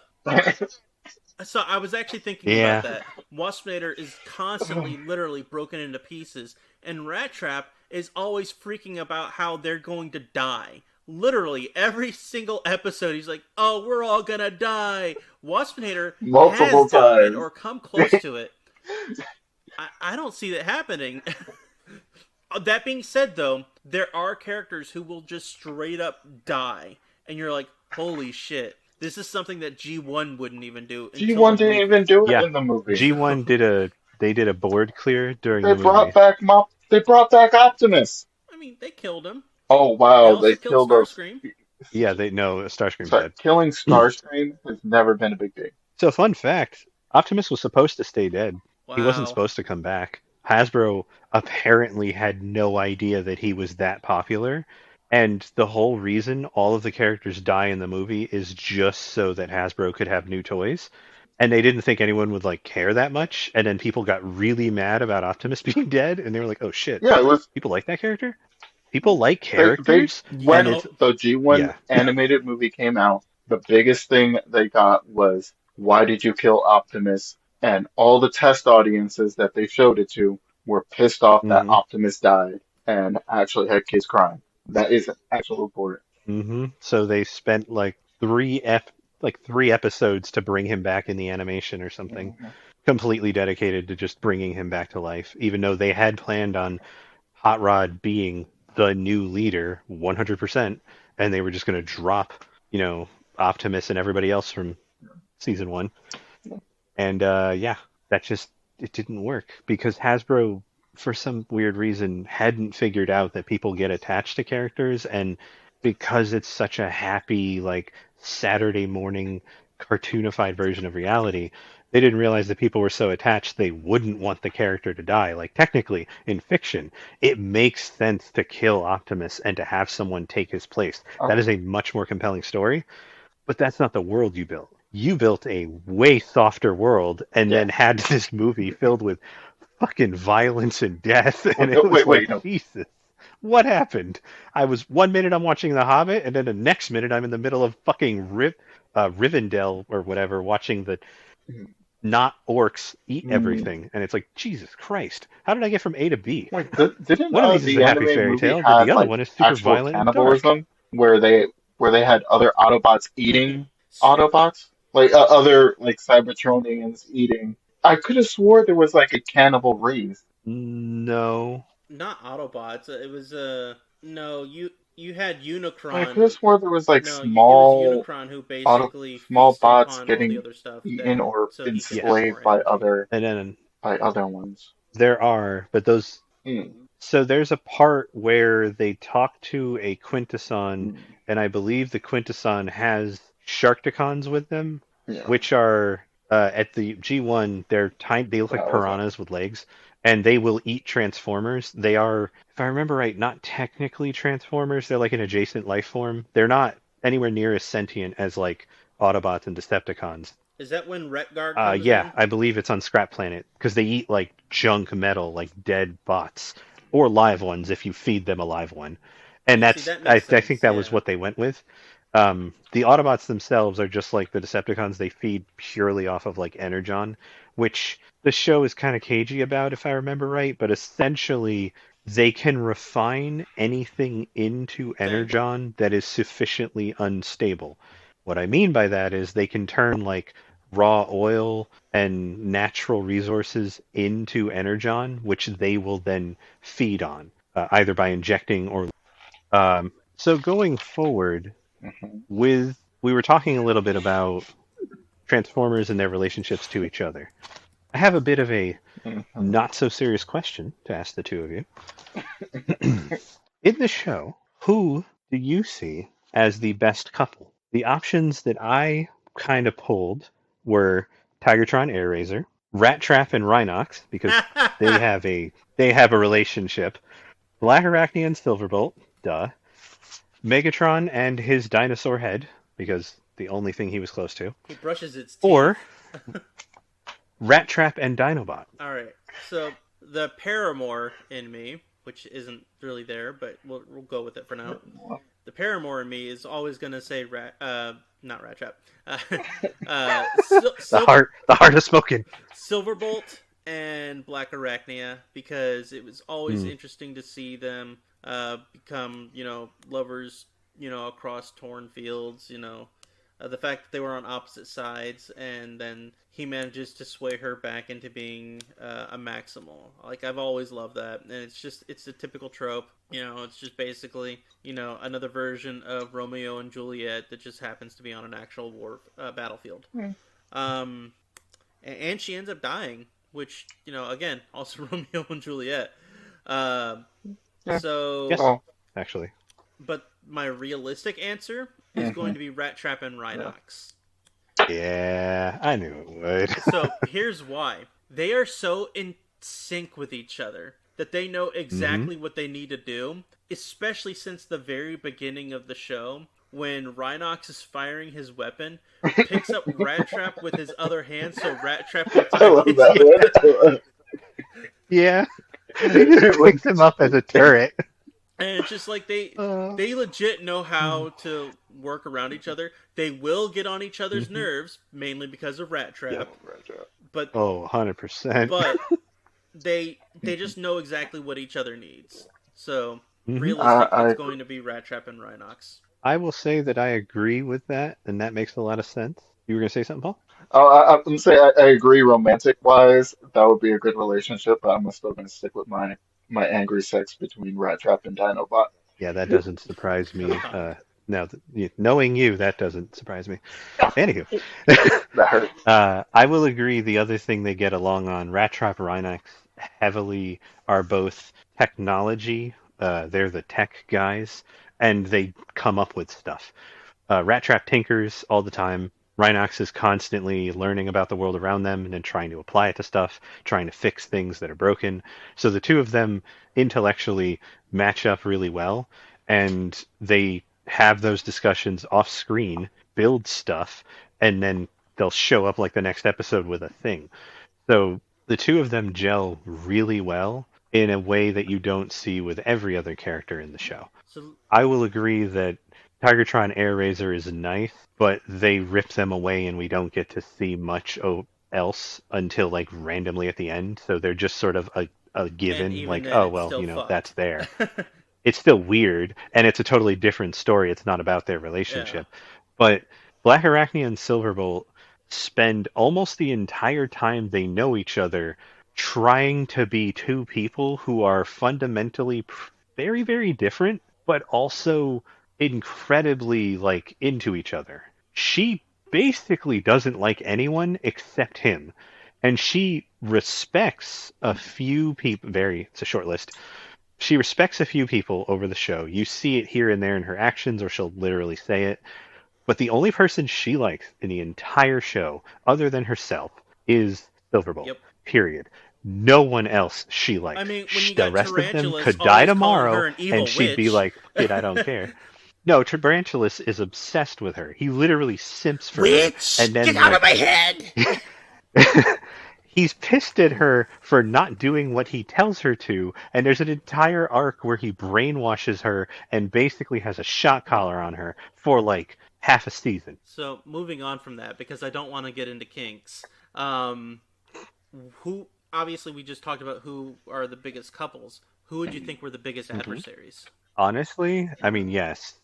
I was actually thinking about Yeah. that. Waspinator is constantly, literally broken into pieces, and Rat Trap is always freaking about how they're going to die. literally every single episode, he's like, "Oh, we're all gonna die." Waspinator has multiple died times. or come close to it. I don't see that happening. That being said, though, there are characters who will just straight up die, and you're like, "Holy shit!" This is something that G1 wouldn't even do until the G1 didn't even movie. do it Yeah, in the movie. G1 did a board clear during They the brought movie. back They brought back Optimus. I mean, they killed him. Oh They wow, also they killed killed those. Starscream. Yeah, they know Starscream's Sorry, dead. killing Starscream has never been a big deal. So, fun fact, Optimus was supposed to stay dead. He wasn't Wow. supposed to come back. Hasbro apparently had no idea that he was that popular. And the whole reason all of the characters die in the movie is just so that Hasbro could have new toys. And they didn't think anyone would like care that much. And then people got really mad about Optimus being dead, and they were like, "Oh shit, Yeah, it was. people like that character? People like They characters?" You And when it's know, the G1 yeah. animated movie came out, the biggest thing they got was why did you kill Optimus? And all the test audiences that they showed it to were pissed off that hmm Optimus died and actually had kids crying. That is actually reported. So they spent like three episodes to bring him back in the animation or something, Mhm. completely dedicated to just bringing him back to life, even though they had planned on Hot Rod being the new leader 100%, and they were just going to drop, Optimus and everybody else from season one. And yeah, that just it didn't work because Hasbro, for some weird reason, hadn't figured out that people get attached to characters, and because it's such a happy, like Saturday morning cartoonified version of reality, they didn't realize that people were so attached they wouldn't want the character to die. Like technically, in fiction, it makes sense to kill Optimus and to have someone take his place. That is Oh, a much more compelling story, but that's not the world you built. You built a way softer world and yeah. then had this movie filled with fucking violence and death. And Wait, it was wait, like, wait, no. Jesus, what happened? I was 1 minute I'm watching The Hobbit, and then the next minute I'm in the middle of fucking Rivendell or whatever, watching the not orcs eat Mm, everything. And it's like, Jesus Christ, how did I get from A to B? wait, didn't One of these is a the happy anime fairy movie tale, but the have other like one is super actual violent and dark. cannibalism where they had other Autobots eating Autobots? Like other like Cybertronians eating. I could have swore there was like a cannibal race. No. not Autobots. It was no. You had I could have Unicron. swore there was like No, it was small Unicron who auto basically small feasted bots upon all the getting other stuff that eaten or so he could have Yes. more enslaved by energy. other And then ones. there are, but those. Mm, So there's a part where they talk to a Quintesson, mm, and I believe the Quintesson has Sharkticons with them, yeah, which are at the G1. They're tiny. They look like that was piranhas with legs, and they will eat Transformers. They are, if I remember right, not technically Transformers. They're like an adjacent life form. They're not anywhere near as sentient as like Autobots and Decepticons. Is that when Retgar comes Yeah, in? I believe it's on Scrap Planet because they eat like junk metal, like dead bots or live ones if you feed them a live one. And See, that's that I makes think sense. that was Yeah. what they went with. The Autobots themselves are just like the Decepticons. They feed purely off of like Energon, which the show is kind of cagey about, if I remember right. But essentially, they can refine anything into Same. Energon that is sufficiently unstable. What I mean by that is they can turn like raw oil and natural resources into Energon, which they will then feed on, either by injecting or. So going forward, mhm, we were talking a little bit about Transformers and their relationships to each other. I have a bit of a mhm. not so serious question to ask the two of you. In the show, who do you see as the best couple? The options that I kind of pulled were Tigertron Air Razor, Rat Trap and Rhinox because they have a relationship, Black Arachne and Silverbolt, duh, Megatron and his dinosaur head because the only thing he was close to, He brushes its or teeth. Rat Trap and Dinobot. All right. So the Paramore in me, which isn't really there, but we'll go with it for now. The Paramore in me is always gonna say not Rat Trap. Uh, The heart has spoken. Silverbolt and Black Arachnia because it was always Hmm. interesting to see them become, lovers across torn fields, the fact that they were on opposite sides, and then he manages to sway her back into being a Maximal. Like, I've always loved that, and it's a typical trope. It's just basically another version of Romeo and Juliet that just happens to be on an actual war battlefield. Um, and she ends up dying, which again, also Romeo and Juliet. Uh, Yeah. so, Yes, Oh. actually. but my realistic answer is going Mhm. to be Rat Trap and Yeah. Rhinox. Yeah, I knew it would. So here's why. They are so in sync with each other that they know hmm exactly what they need to do, especially since the very beginning of the show when Rhinox is firing his weapon, picks up Rat Trap with his other hand so Rat Trap can I fire love his that Yeah, one. he just It picks was him up as a turret. and it's just like they Uh, they legit know how to work around each other. They will get on each other's mhm. nerves, mainly because of Rat Yep. Trap, right. but Oh, 100%. but they just know exactly what each other needs. So hmm realistic, I it's agree. going to be Rat Trap and Rhinox. I will say that I agree with that, and that makes a lot of sense. You were going to say something, Paul? I'm gonna say I agree. Romantic wise, that would be a good relationship. But I'm still gonna stick with my angry sex between Rat Trap and Dinobot. Yeah, that doesn't surprise me. Now, knowing you, that doesn't surprise me. Anywho, That hurts. I will agree. The other thing they get along on, Rat Trap Rhinox heavily are both technology. They're the tech guys, and they come up with stuff. Rat Trap tinkers all the time. Rhinox is constantly learning about the world around them and then trying to apply it to stuff, trying to fix things that are broken. So the two of them intellectually match up really well, and they have those discussions off screen, build stuff, and then they'll show up like the next episode with a thing. So the two of them gel really well in a way that you don't see with every other character in the show. So I will agree that Tigertron Air Razor is nice, but they rip them away and we don't get to see much else until like randomly at the end. So they're just sort of a and given, even like, then, oh, it's well, still that's fucked. there. It's still weird, and it's a totally different story. It's not about their Yeah. relationship. But Black Arachnia and Silverbolt spend almost the entire time they know each other trying to be two people who are fundamentally very, very different, but also incredibly like into each other. She basically doesn't like anyone except him. And she respects a few people, it's a short list, she respects a few people over the show. You see it here and there in her actions, or she'll literally say it. But the only person she likes in the entire show, other than herself, is Silverbolt. Yep. Period. No one else she I likes. mean, when you The got rest of them Tarantulas could die always calling her tomorrow, an and evil she'd be witch. like, "Kid, I don't care." No, Tarantulas is obsessed with her. He literally simps for her, Witch, and get then out of like my head! he's pissed at her for not doing what he tells her to, and there's an entire arc where he brainwashes her and basically has a shot collar on her for like half a season. So moving on from that, because I don't want to get into kinks. Um, who obviously we just talked about who are the biggest couples. Who would you think were the biggest hmm adversaries? Honestly, I mean, yes,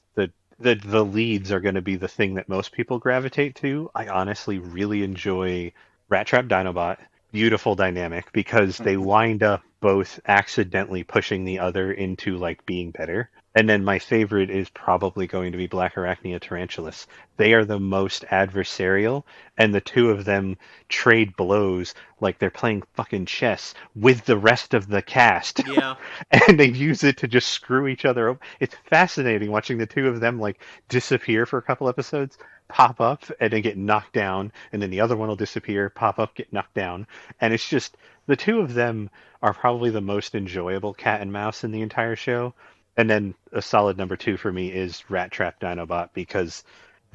the leads are going to be the thing that most people gravitate to. I honestly really enjoy Rat Trap Dinobot. Beautiful dynamic because they Mhm. wind up both accidentally pushing the other into like being better. And then my favorite is probably going to be Black Arachnia Tarantulas. They are the most adversarial, and the two of them trade blows like they're playing fucking chess with the rest of the cast. Yeah, And they use it to just screw each other up. It's fascinating watching the two of them like disappear for a couple episodes, pop up, and then get knocked down, and then the other one will disappear, pop up, get knocked down, and it's just the two of them are probably the most enjoyable cat and mouse in the entire show. And then a solid number two for me is Rat Trap Dinobot because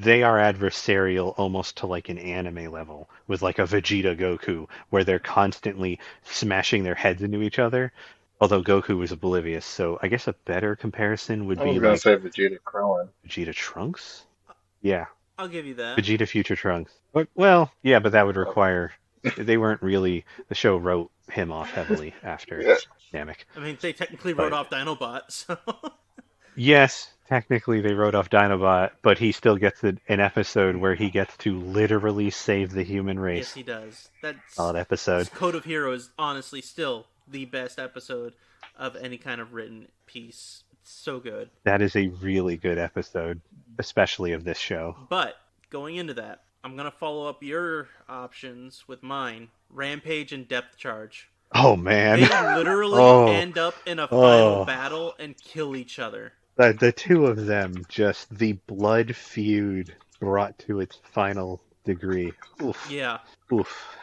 they are adversarial almost to like an anime level with like a Vegeta Goku where they're constantly smashing their heads into each other. Although Goku was oblivious, so I guess a better comparison would I be was gonna like say Vegeta Krillin. Vegeta Trunks? Yeah, I'll give you that. Vegeta Future Trunks. But, well, yeah, but that would Uh, require. They weren't really. The show wrote him off heavily after yeah. Namek. I mean, they technically wrote But off Dinobot, so yes, technically they wrote off Dinobot, but he still gets an episode where he gets to literally save the human Yes, race. he does. That's Solid episode. Code of Heroes is honestly still the best episode of any kind of written piece. It's so good. That is a really good episode, especially of this show. But going into that, I'm gonna follow up your options with mine: Rampage and Depth Charge. Oh man. They literally Oh. end up in a final battle and kill each other. The two of them, just the blood feud brought to its final degree. Oof. Yeah. Oof.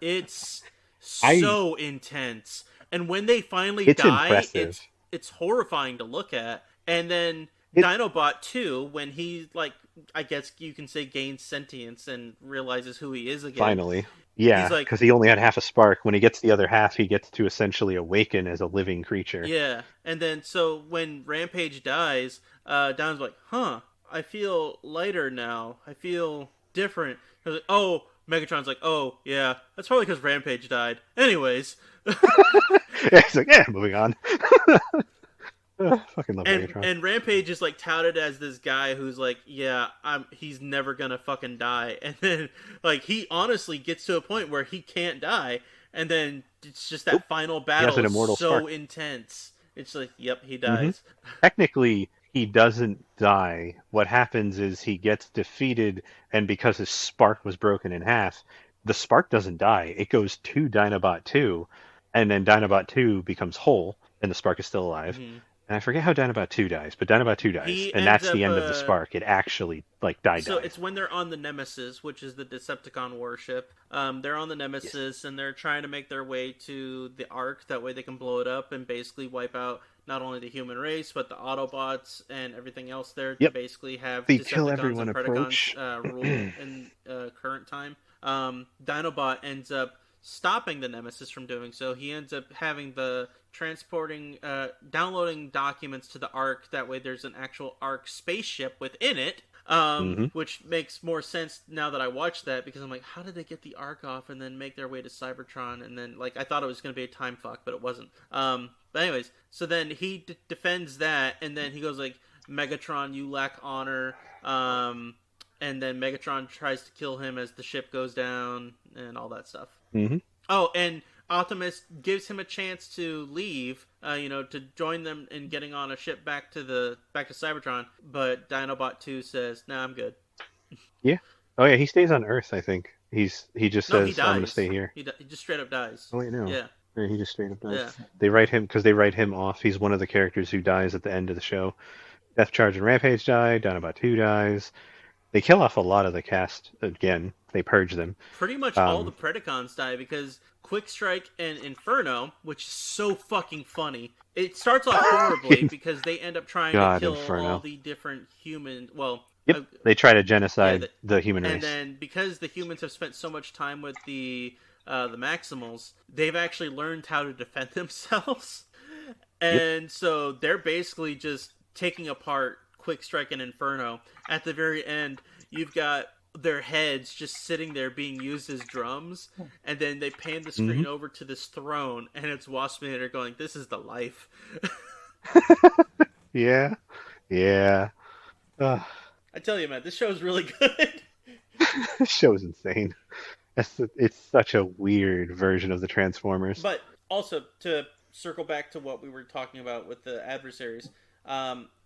It's so intense. And when they finally It's die, impressive. it's horrifying to look at. And then It- Dinobot 2, when he, like, I guess you can say gains sentience and realizes who he is again. Finally. Yeah, He's like- because he only had half a spark. When he gets the other half, he gets to essentially awaken as a living creature. Yeah. And then, so when Rampage dies, Don's like, huh, I feel lighter now. I feel different. I was like, oh, Megatron's like, oh, yeah, that's probably because Rampage died. Anyways. He's like, yeah, moving on. Fucking love Megatron. And Rampage is like touted as this guy who's like, yeah, he's never gonna fucking die. And then like he honestly gets to a point where he can't die, and then it's just that final battle an is immortal so spark. intense. It's like, yep, he dies. Technically, he doesn't die. What happens is he gets defeated, and because his spark was broken in half, the spark doesn't die. It goes to Dinobot 2, and then Dinobot 2 becomes whole, and the spark is still alive. And I forget how Dinobot 2 dies, but Dinobot 2 dies, He and that's ends the up, end of the spark. It actually, like, dies. So it's when they're on the Nemesis, which is the Decepticon warship. They're on the Nemesis, and they're trying to make their way to the Ark. That way they can blow it up and basically wipe out not only the human race, but the Autobots and everything else there to basically have The Decepticons kill everyone and approach. Predacons rule in current time. Dinobot ends up stopping the Nemesis from doing so. He ends up having the downloading documents to the Ark. That way there's an actual Ark spaceship within it. Which makes more sense now that I watched that, because I'm like, how did they get the Ark off and then make their way to Cybertron? And then, like, I thought it was going to be a time fuck, but it wasn't. But anyways, so then he defends that, and then he goes like, Megatron, you lack honor. And then Megatron tries to kill him as the ship goes down and all that stuff. Oh, and Optimus gives him a chance to leave, to join them in getting on a ship back to Cybertron. But Dinobot 2 says, "Nah, I'm good." Yeah. Oh yeah, he stays on Earth. I think he just No, he says, dies. "I'm going to stay here." He just straight up dies. Oh wait, no. Yeah. Yeah, he just straight up dies. Yeah. They write him off. He's one of the characters who dies at the end of the show. Death Charge and Rampage die. Dinobot 2 dies. They kill off a lot of the cast again. They purge them. Pretty much all the Predacons die, because Quick Strike and Inferno, which is so fucking funny. It starts off horribly because they end up trying to kill Inferno. all the different human. Well, Yep. They try to genocide the human race. and then because the humans have spent so much time with the Maximals, they've actually learned how to defend themselves, and so they're basically just taking apart Quick Strike and Inferno. At the very end, you've got their heads just sitting there being used as drums, and then they pan the screen over to this throne, and it's Waspinator going, "This is the life." Yeah. I tell you, man, this show is really good. This show's insane. It's such a weird version of the Transformers. But also, to circle back to what we were talking about with the adversaries,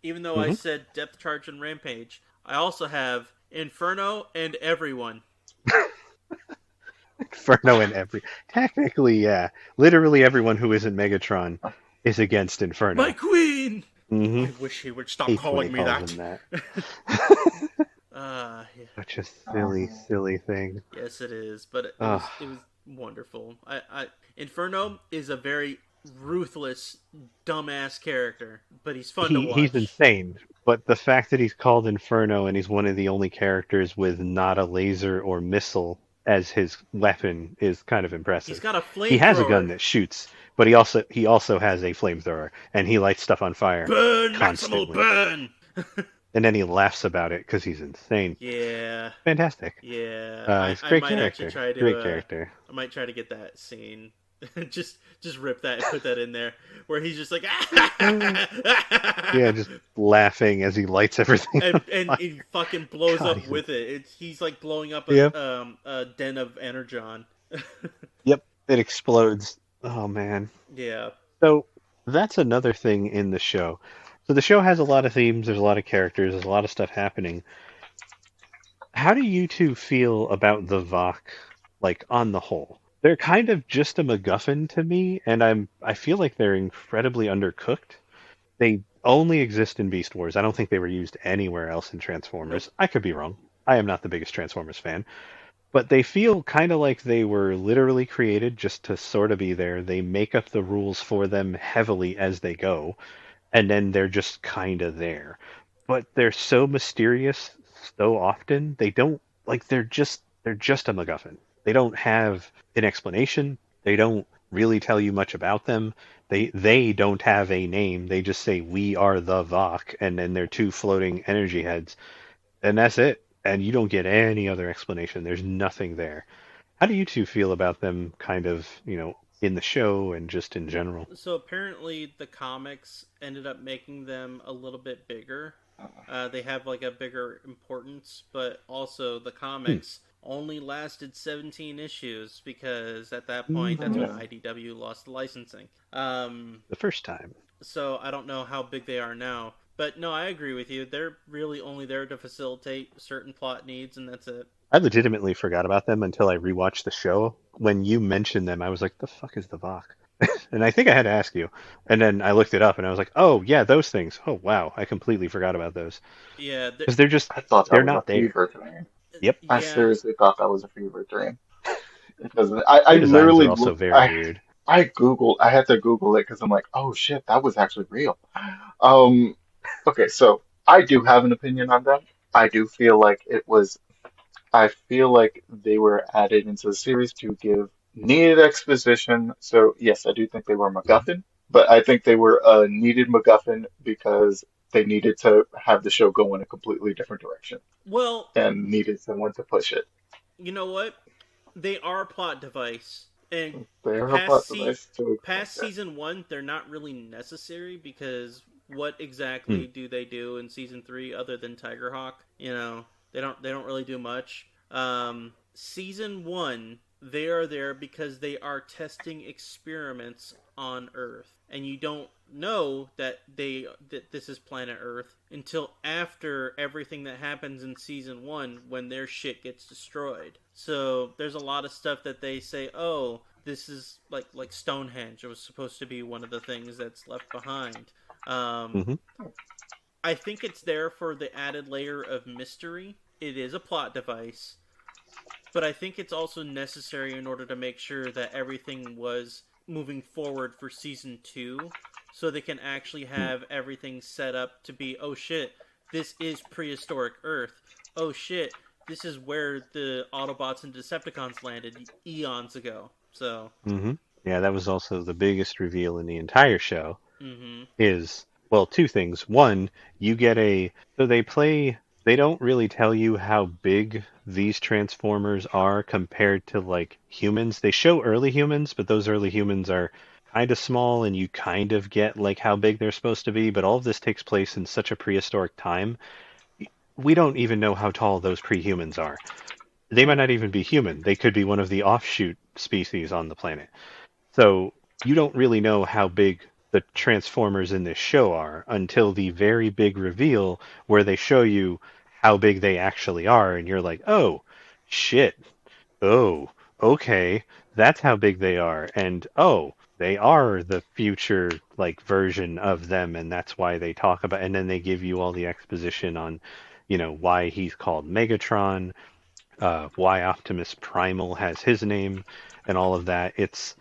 even though I said Depth Charge and Rampage, I also have Inferno and everyone. Inferno and technically, yeah. Literally everyone who isn't Megatron is against Inferno. My queen! Mm-hmm. I wish he would stop Hates when calling he me calls that. him that. Yeah. Such a silly thing. Yes, it is, but it was wonderful. Inferno is a very ruthless, dumbass character, but he's fun to watch. He's insane, but the fact that he's called Inferno and he's one of the only characters with not a laser or missile as his weapon is kind of impressive. He's got a flamethrower. He has a gun that shoots, but he also has a flamethrower, and he lights stuff on fire. Burn, constantly. Maximal, burn! And then he laughs about it because he's insane. Yeah. Fantastic. Yeah. He's a great I might character. actually try to. Great character. I might try to get that scene just rip that and put that in there, where he's just like, Yeah, just laughing as he lights everything on and fire. he fucking blows God, up with it. He's like blowing up yep, a den of energon. yep, it explodes. Oh man. Yeah. So that's another thing in the show. So the show has a lot of themes, there's a lot of characters, there's a lot of stuff happening. How do you two feel about the Vok, like on the whole? They're kind of just a MacGuffin to me, and I feel like they're incredibly undercooked. They only exist in Beast Wars. I don't think they were used anywhere else in Nope. Transformers. I could be wrong. I am not the biggest Transformers fan, but they feel kind of like they were literally created just to sort of be there. They make up the rules for them heavily as they go, and then they're just kind of there. But they're so mysterious so often. They don't like they're just a MacGuffin. They don't have an explanation. They don't really tell you much about them. They don't have a name. They just say we are the Vok, and then they're two floating energy heads, and that's it. And you don't get any other explanation. There's nothing there. How do you two feel about them kind of, in the show and just in general? So apparently the comics ended up making them a little bit bigger. They have like a bigger importance, but also the Hmm. comics only lasted 17 issues because at that point that's when Mhm. Yeah. IDW lost the licensing. The first time. So I don't know how big they are now. But no, I agree with you. They're really only there to facilitate certain plot needs, and that's it. I legitimately forgot about them until I rewatched the show. When you mentioned them, I was like, "The fuck is the Vok?" And I think I had to ask you. And then I looked it up, and I was like, "Oh yeah, those things. Oh wow, I completely forgot about those Yeah, because they're just I thought that they're was a not there." fever dream. Yep, I yeah. seriously thought that was a fever dream. Because I their designs are literally also looked, very weird. I Googled, I had to Google it because I'm like, oh shit, that was actually real. Um, okay, so I do have an opinion on them. I do feel like I feel like they were added into the series to give needed exposition. So yes, I do think they were Mhm. MacGuffin, but I think they were a needed MacGuffin because they needed to have the show go in a completely different direction Well, and needed someone to push it. you know what? They are a plot device, and They are a past plot se- device to extent, past yes. season one, they're not really necessary because what Hmm. exactly do they do in season three other than Tigerhawk? They don't really do much. Season one, they are there because they are testing experiments on Earth, and you don't know that this is planet Earth until after everything that happens in season one when their shit gets destroyed. So there's a lot of stuff that they say, oh, this is like Stonehenge. It was supposed to be one of the things that's left behind. Um, Hmm. I think it's there for the added layer of mystery. It is a plot device, but I think it's also necessary in order to make sure that everything was moving forward for season two, so they can actually have everything set up to be, oh shit, this is prehistoric Earth. Oh shit, this is where the Autobots and Decepticons landed eons ago. So, Hmm. Yeah, that was also the biggest reveal in the entire show. mm-hmm. Is, well, two things. One, you get a so they don't really tell you how big these transformers are compared to like humans. They show early humans, but those early humans are kind of small and you kind of get like how big they're supposed to be, but all of this takes place in such a prehistoric time. We don't even know how tall those prehumans are. They might not even be human. They could be one of the offshoot species on the planet. So you don't really know how big the Transformers in this show are until the very big reveal where they show you how big they actually are, and you're like, oh, shit. Oh, okay. That's how big they are. And oh, they are the future like version of them, and that's why they talk about and then they give you all the exposition on, why he's called Megatron, why Optimus Primal has his name, and all of that. It's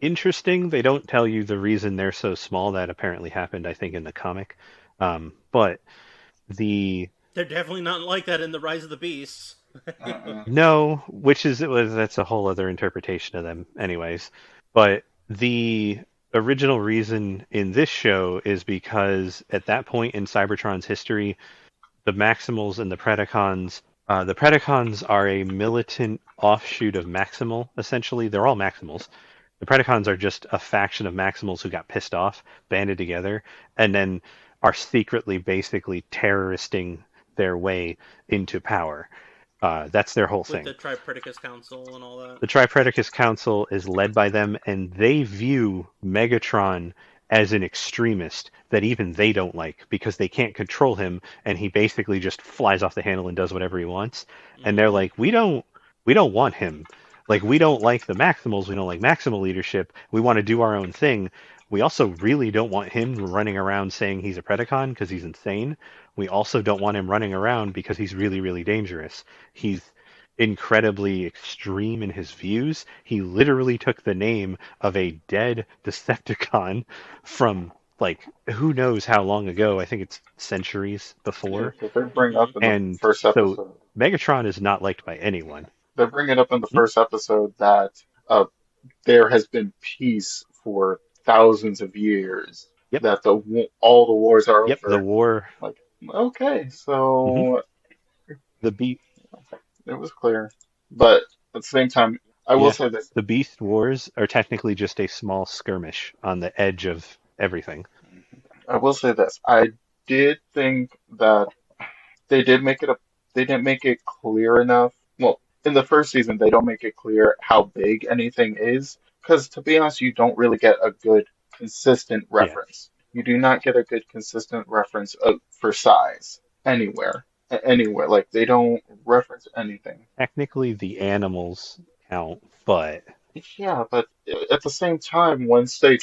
interesting. They don't tell you the reason they're so small. That apparently happened, I think, in the comic. But the They're definitely not like that in the Rise of the Beasts. Mm-mm. no, which is that's a whole other interpretation of them, anyways. But the original reason in this show is because at that point in Cybertron's history, the Maximals and the Predacons The Predacons are a militant offshoot of Maximal, essentially. They're all Maximals. The Predacons are just a faction of Maximals who got pissed off, banded together, and then are secretly basically terroristing their way into power. That's their whole With thing. the Tripredicus Council and all that. The Tripredacus Council is led by them, and they view Megatron as an extremist that even they don't like because they can't control him, and he basically just flies off the handle and does whatever he wants. And they're Mm-hmm. like, we don't want him. Like we don't like the Maximals, we don't like Maximal leadership. We want to do our own thing. We also really don't want him running around saying he's a Predacon because he's insane. We also don't want him running around because he's really, really dangerous. He's incredibly extreme in his views. He literally took the name of a dead Decepticon from like who knows how long ago. I think it's centuries Yeah, before. so they bring Mm-hmm. up in the And first so episode. Megatron is not liked by anyone. They bring it up in the Hmm? first episode that uh, there has been peace for thousands of years. Yep, That all the wars are yep. The over. war. Like, okay, Hmm. so The beast. it was clear. But at the same time, I will Yeah, say this. the Beast Wars are technically just a small skirmish on the edge of everything. I will say this. I did think that they did make it a they didn't make it clear enough. Well, in the first season, they don't make it clear how big anything is, because to be honest, you don't really get a good consistent Yeah, reference. You do not get a good consistent reference for size anywhere. Anywhere. Like they don't reference anything. technically the animals count, but Yeah, but at the same time, once they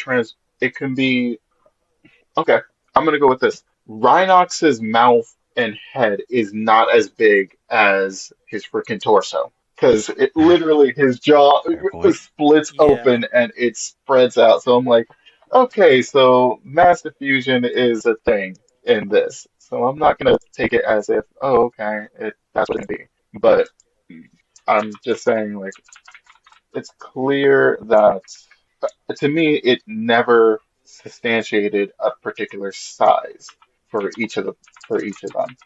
it can be okay. I'm gonna go with this. Rhinox's mouth and head is not as big as his freaking torso. Because it literally his jaw fair point. splits Yeah. open and it spreads out. So I'm like, okay, so mass diffusion is a thing in this. So I'm not gonna take it as if, oh, okay, that's what it be. But I'm just saying, like, it's clear that to me it never substantiated a particular size for each of the for each of them.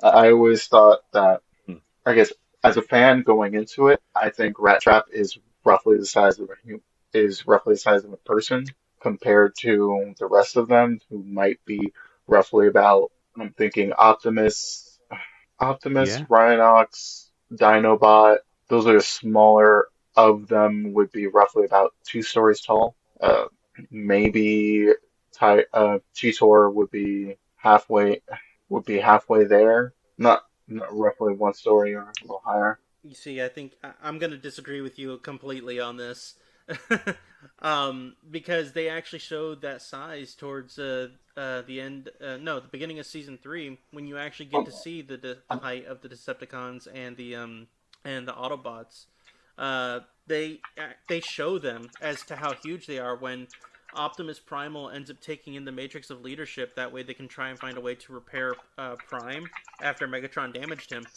I always thought that Hmm. I guess as a fan going into it, I think Rat Trap is roughly the size of is roughly the size of a person compared to the rest of them who might be roughly about I'm thinking Optimus, Yeah, Rhinox, Dinobot. Those are the smaller of them would be roughly about 2 stories tall. Maybe Cheetor would be halfway there. Not roughly 1 story or a little higher. You see, I think I'm going to disagree with you completely on this. Because they actually showed that size towards the end, no, the beginning of season 3, when you actually get to Um, see the um, height of the Decepticons and the Autobots. They show them as to how huge they are when Optimus Primal ends up taking in the Matrix of Leadership. That way, they can try and find a way to repair Prime after Megatron damaged him.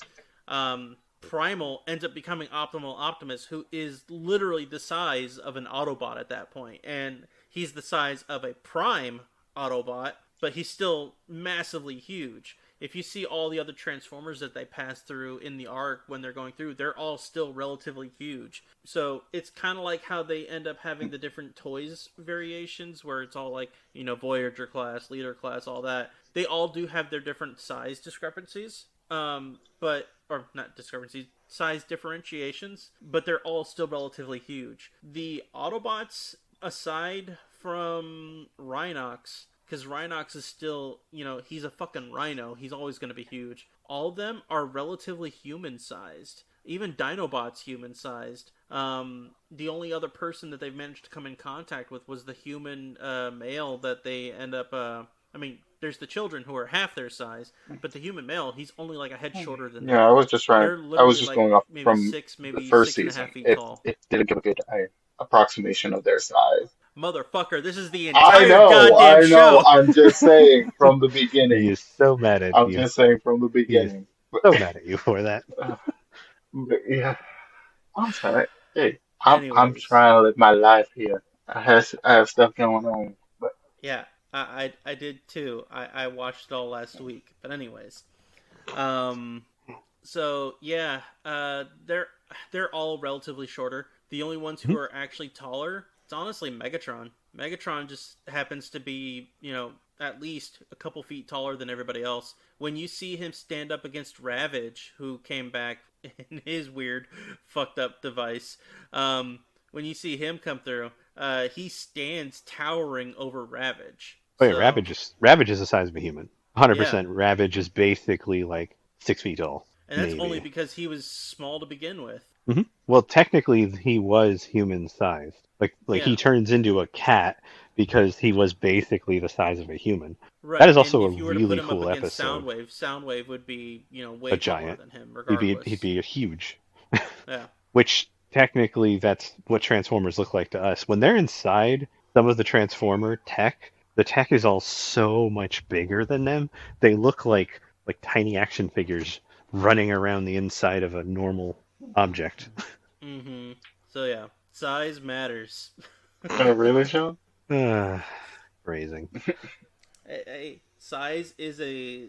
Primal ends up becoming Optimal Optimus, who is literally the size of an Autobot at that point, and he's the size of a Prime Autobot, but he's still massively huge. If you see all the other Transformers that they pass through in the arc when they're going through, they're all still relatively huge. So it's kind of like how they end up having the different toys variations, where it's all like, Voyager class, Leader class, all that. They all do have their different size discrepancies, but or not discrepancies, size differentiations, but they're all still relatively huge. The Autobots, aside from Rhinox, because Rhinox is still, he's a fucking rhino. He's always going to be huge. All of them are relatively human sized. Even Dinobot's human sized. The only other person that they've managed to come in contact with was the human male that they end up. I mean, there's the children who are half their size, but the human male, he's only like a head shorter than yeah, them. I They're was literally just like going off maybe from six, the maybe first six and a half season. feet It tall. it didn't give a good approximation of their size. Motherfucker, this is the entire goddamn I know. show. I'm just saying from the he beginning. is so mad at I'm you. just saying from the He is beginning. But, so mad at you for that. but yeah, I'm sorry. Hey, I'm Anyways, trying to live my life here. I have stuff going on. But yeah, I did too. I watched it all last week. But anyways, um, So yeah, they're all relatively shorter. The only ones who Mhm. are actually taller, it's honestly Megatron. Megatron just happens to be, at least a couple feet taller than everybody else. When you see him stand up against Ravage, who came back in his weird, fucked up device, when you see him come through, he stands towering over Ravage. Oh yeah, So Ravage is the size of a human. yeah, 100% Ravage is basically like 6 feet tall, and that's only maybe. because he was small to begin with. Well, technically, he was human sized. Like he Yeah, turns into a cat because he was basically the size of a human. That right. is And also a if you were to put really him up cool against episode. Soundwave, Soundwave would be, A way taller giant. than him, He'd regardless. be a huge. Yeah. Which technically that's what Transformers look like to us. When they're inside some of the Transformer tech, the tech is all so much bigger than them. They look like tiny action figures running around the inside of a normal object. Mm-hmm. So yeah, size matters. Oh, really, Sean? Phrasing. Size is a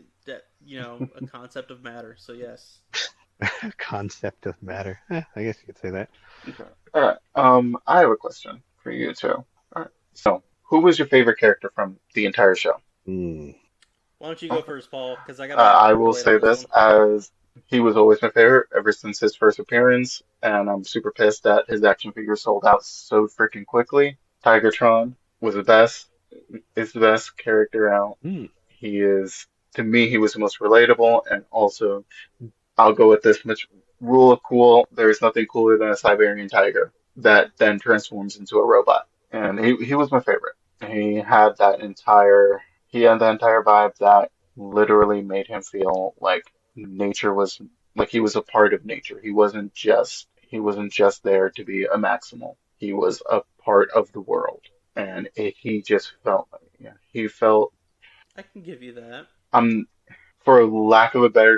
concept of matter. So yes. Concept of matter. I guess you could say that. Okay. All right. I have a question for you too. All right. So, who was your favorite character from the entire show? Hmm. Why don't you go Okay. first, Paul? Because I got my I will rollerblade on say this this one. as he was always my favorite ever since his first appearance, and I'm super pissed that his action figure sold out so freaking quickly. Tigertron was the best, is the best character out. Hmm. He is, to me, he was the most relatable, and also, I'll go with this much rule of cool. There is nothing cooler than a Siberian tiger that then transforms into a robot. And he was my favorite. He had that entire he had that entire vibe that literally made him feel like nature was like he was a part of nature. He wasn't just there to be a maximal. He was a part of the world. And he just felt like, yeah, he felt I can give you that. um for lack of a better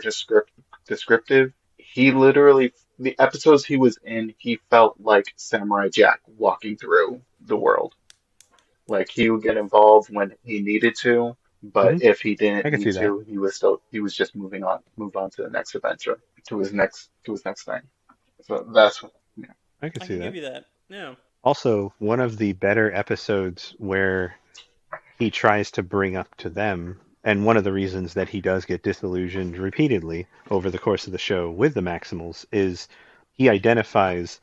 descriptive, he literally, the episodes he was in, he felt like Samurai Jack walking through the world. Like he would get involved when he needed to, but Hmm. if he didn't I can need see that. to, he was just move on to the next adventure, to his next thing. So yeah. I can I see can give that. you that. Yeah. Also, one of the better episodes where he tries to bring up to them, and one of the reasons that he does get disillusioned repeatedly over the course of the show with the Maximals is he identifies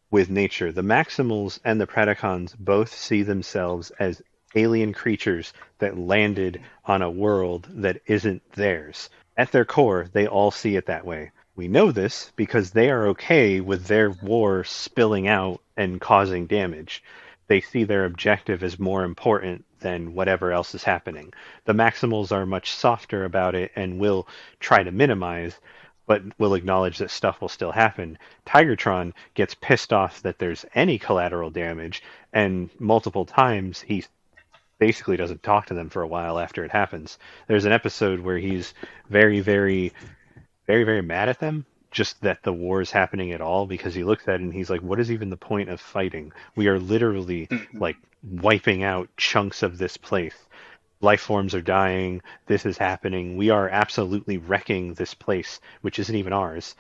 with nature. The Maximals and the Predacons both see themselves as alien creatures that landed on a world that isn't theirs. At their core, they all see it that way. We know this because they are okay with their war spilling out and causing damage. They see their objective as more important than whatever else is happening. The Maximals are much softer about it and will try to minimize, but will acknowledge that stuff will still happen. Tigertron gets pissed off that there's any collateral damage, and multiple times he basically doesn't talk to them for a while after it happens. There's an episode where he's very, very, very, very mad at them, just that the war is happening at all, because he looks at it and he's like, what is even the point of fighting? We are literally Mhm. like wiping out chunks of this place. Life forms are dying. This is happening. We are absolutely wrecking this place, which isn't even ours,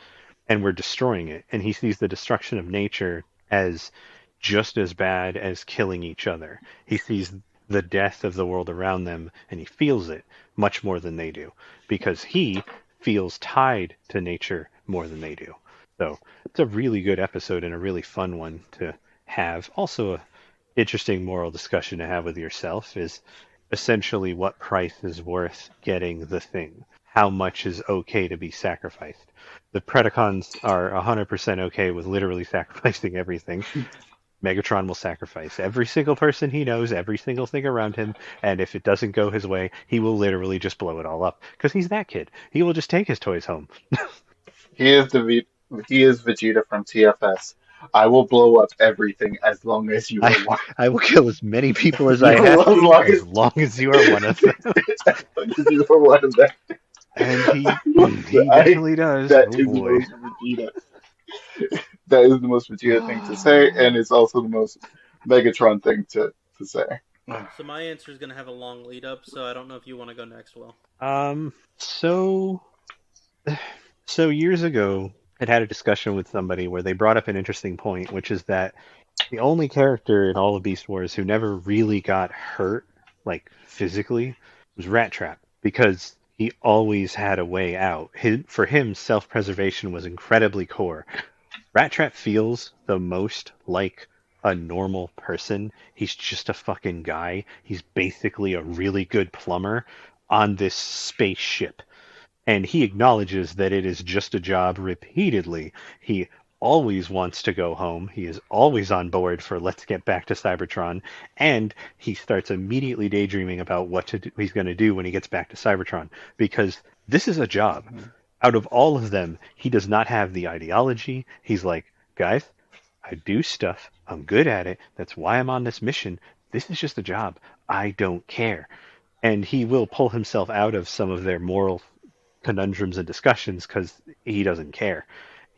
and we're destroying it. And he sees the destruction of nature as just as bad as killing each other. He sees the death of the world around them, and he feels it much more than they do, because he feels tied to nature more than they do. So it's a really good episode and a really fun one to have. Also, a interesting moral discussion to have with yourself is essentially what price is worth getting the thing. How much is okay to be sacrificed? The Predacons are 100% okay with literally sacrificing everything. Megatron will sacrifice every single person he knows, every single thing around him, and if it doesn't go his way, he will literally just blow it all up. Because he's that kid. He will just take his toys home. He is he is Vegeta from TFS. I will blow up everything as long as you I, are one. I will kill as many people as I You have as to, long as long as you are one of them. as long as you are one of them. And he I definitely does. that Oh is the boy. most Vegeta. That is the most Vegeta thing to say, and it's also the most Megatron thing to say. So my answer is gonna have a long lead up. So I don't know if you want to go next, Will. Um, so So years ago, I'd had a discussion with somebody where they brought up an interesting point, which is that the only character in all of Beast Wars who never really got hurt, like physically, was Rat Trap because he always had a way out. For him, self-preservation was incredibly core. Rat Trap feels the most like a normal person. He's just a fucking guy. He's basically a really good plumber on this spaceship, and he acknowledges that it is just a job repeatedly. He always wants to go home. He is always on board for let's get back to Cybertron, and he starts immediately daydreaming about he's going to do when he gets back to Cybertron because this is a job. Out of all of them, he does not have the ideology. He's like, guys, I do stuff. I'm good at it. That's why I'm on this mission. This is just a job. I don't care. And he will pull himself out of some of their moral conundrums and discussions because he doesn't care.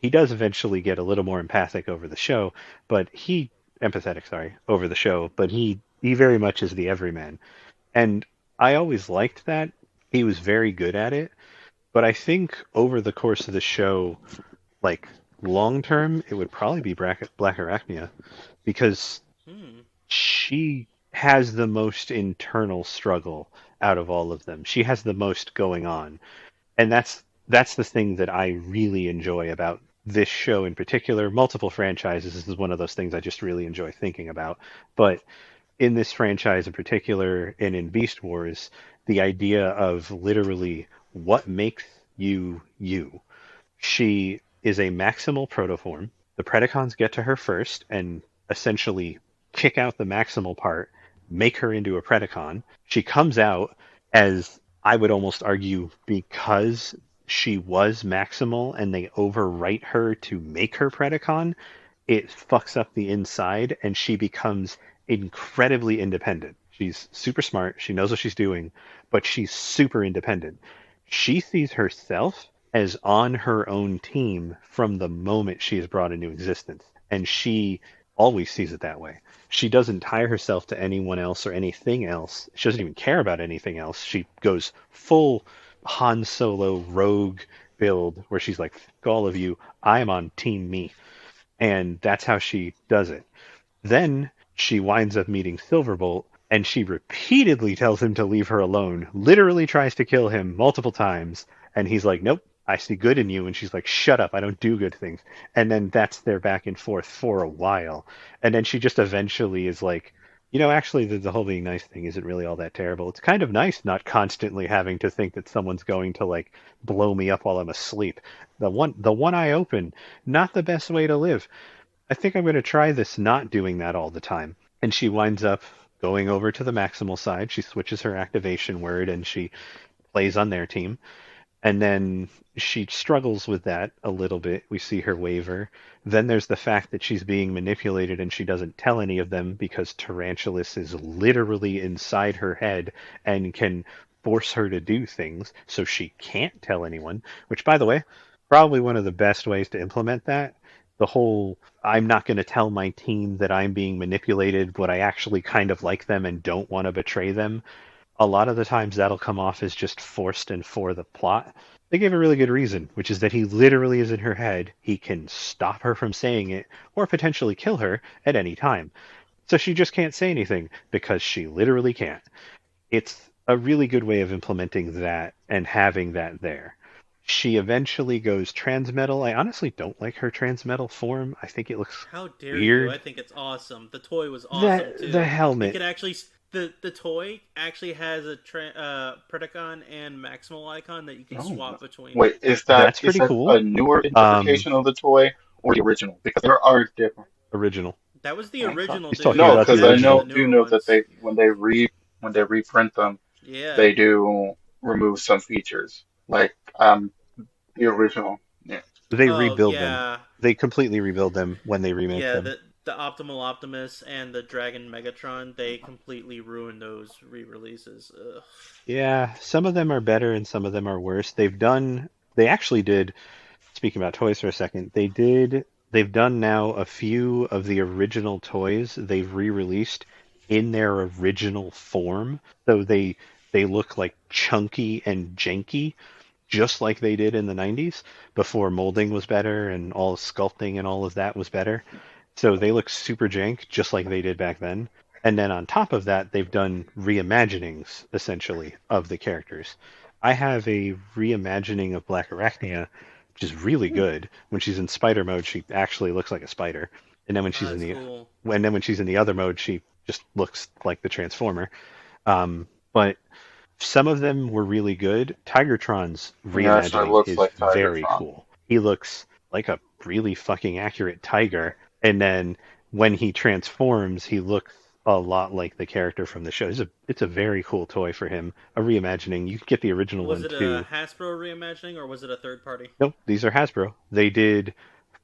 He does eventually get a little more empathic over the show, but he empathetic, sorry, over the show, but he very much is the everyman. And I always liked that. He was very good at it, but I think over the course of the show, like long term, it would probably be Black Arachnia because Hmm. she has the most internal struggle out of all of them. She has the most going on, and that's the thing that I really enjoy about this show in particular. Multiple franchises, this is one of those things I just really enjoy thinking about. But in this franchise in particular, and in Beast Wars, the idea of literally what makes you you. She is a maximal protoform. The Predacons get to her first and essentially kick out the maximal part, make her into a Predacon. She comes out as, I would almost argue, because she was maximal and they overwrite her to make her Predacon, it fucks up the inside and she becomes incredibly independent. She's super smart, she knows what she's doing, but she's super independent. She sees herself as on her own team from the moment she is brought into existence. And she always sees it that way. She doesn't tie herself to anyone else or anything else. She doesn't even care about anything else. She goes full Han Solo rogue build where she's like, fuck all of you, I'm on team me. And that's how she does it. Then she winds up meeting Silverbolt, and she repeatedly tells him to leave her alone, literally tries to kill him multiple times, and he's like, nope, I see good in you. And she's like, shut up, I don't do good things. And then that's their back and forth for a while. And then she just eventually is like, actually, the whole being nice thing isn't really all that terrible. It's kind of nice not constantly having to think that someone's going to like blow me up while I'm asleep. The one eye open, not the best way to live. I think I'm going to try this not doing that all the time. And she winds up going over to the maximal side. She switches her activation word and she plays on their team. And then she struggles with that a little bit. We see her waver. Then there's the fact that she's being manipulated and she doesn't tell any of them because Tarantulas is literally inside her head and can force her to do things. So she can't tell anyone, which, by the way, probably one of the best ways to implement that. The whole I'm not going to tell my team that I'm being manipulated, but I actually kind of like them and don't want to betray them. A lot of the times that'll come off as just forced and for the plot. They gave a really good reason, which is that he literally is in her head. He can stop her from saying it or potentially kill her at any time. So she just can't say anything because she literally can't. It's a really good way of implementing that and having that there. She eventually goes transmetal. I honestly don't like her transmetal form. I think it looks How dare you? I weird. think it's awesome. The toy was awesome The too. It helmet. could actually the toy actually has a Predacon and Maximal icon that you can Oh, swap between. wait, is that That's is pretty that cool. a newer Um, interpretation of the toy or the original? Because there are different. original. That was the I thought original, He's talking dude. no, about the because These I are the know original. do newer know that ones. when they reprint them, Yeah. they do remove some features like the original. Yeah. They Oh rebuild them. yeah. They completely rebuild them when they remake Yeah, them. the Optimal Optimus and the Dragon Megatron, they completely ruined those re-releases. Ugh. Yeah, some of them are better and some of them are worse. They actually did, speaking about toys for a second, they've done now a few of the original toys they've re-released in their original form. So they look like chunky and janky, just like they did in the 90s before molding was better and all sculpting and all of that was better. So they look super jank, just like they did back then. And then on top of that, they've done reimaginings, essentially, of the characters. I have a reimagining of Black Arachnia, which is really good. When she's in spider mode, she actually looks like a spider. And then That's cool. when she's in the other mode, she just looks like the Transformer. But some of them were really good. Tigertron's He actually reimagining looks is like very Tigertron. cool. He looks like a really fucking accurate tiger, and then when he transforms, he looks a lot like the character from the show. It's a very cool toy for him. A reimagining. You can get the original Was one it a too. Hasbro reimagining or was it a third party? Nope, these are Hasbro. They did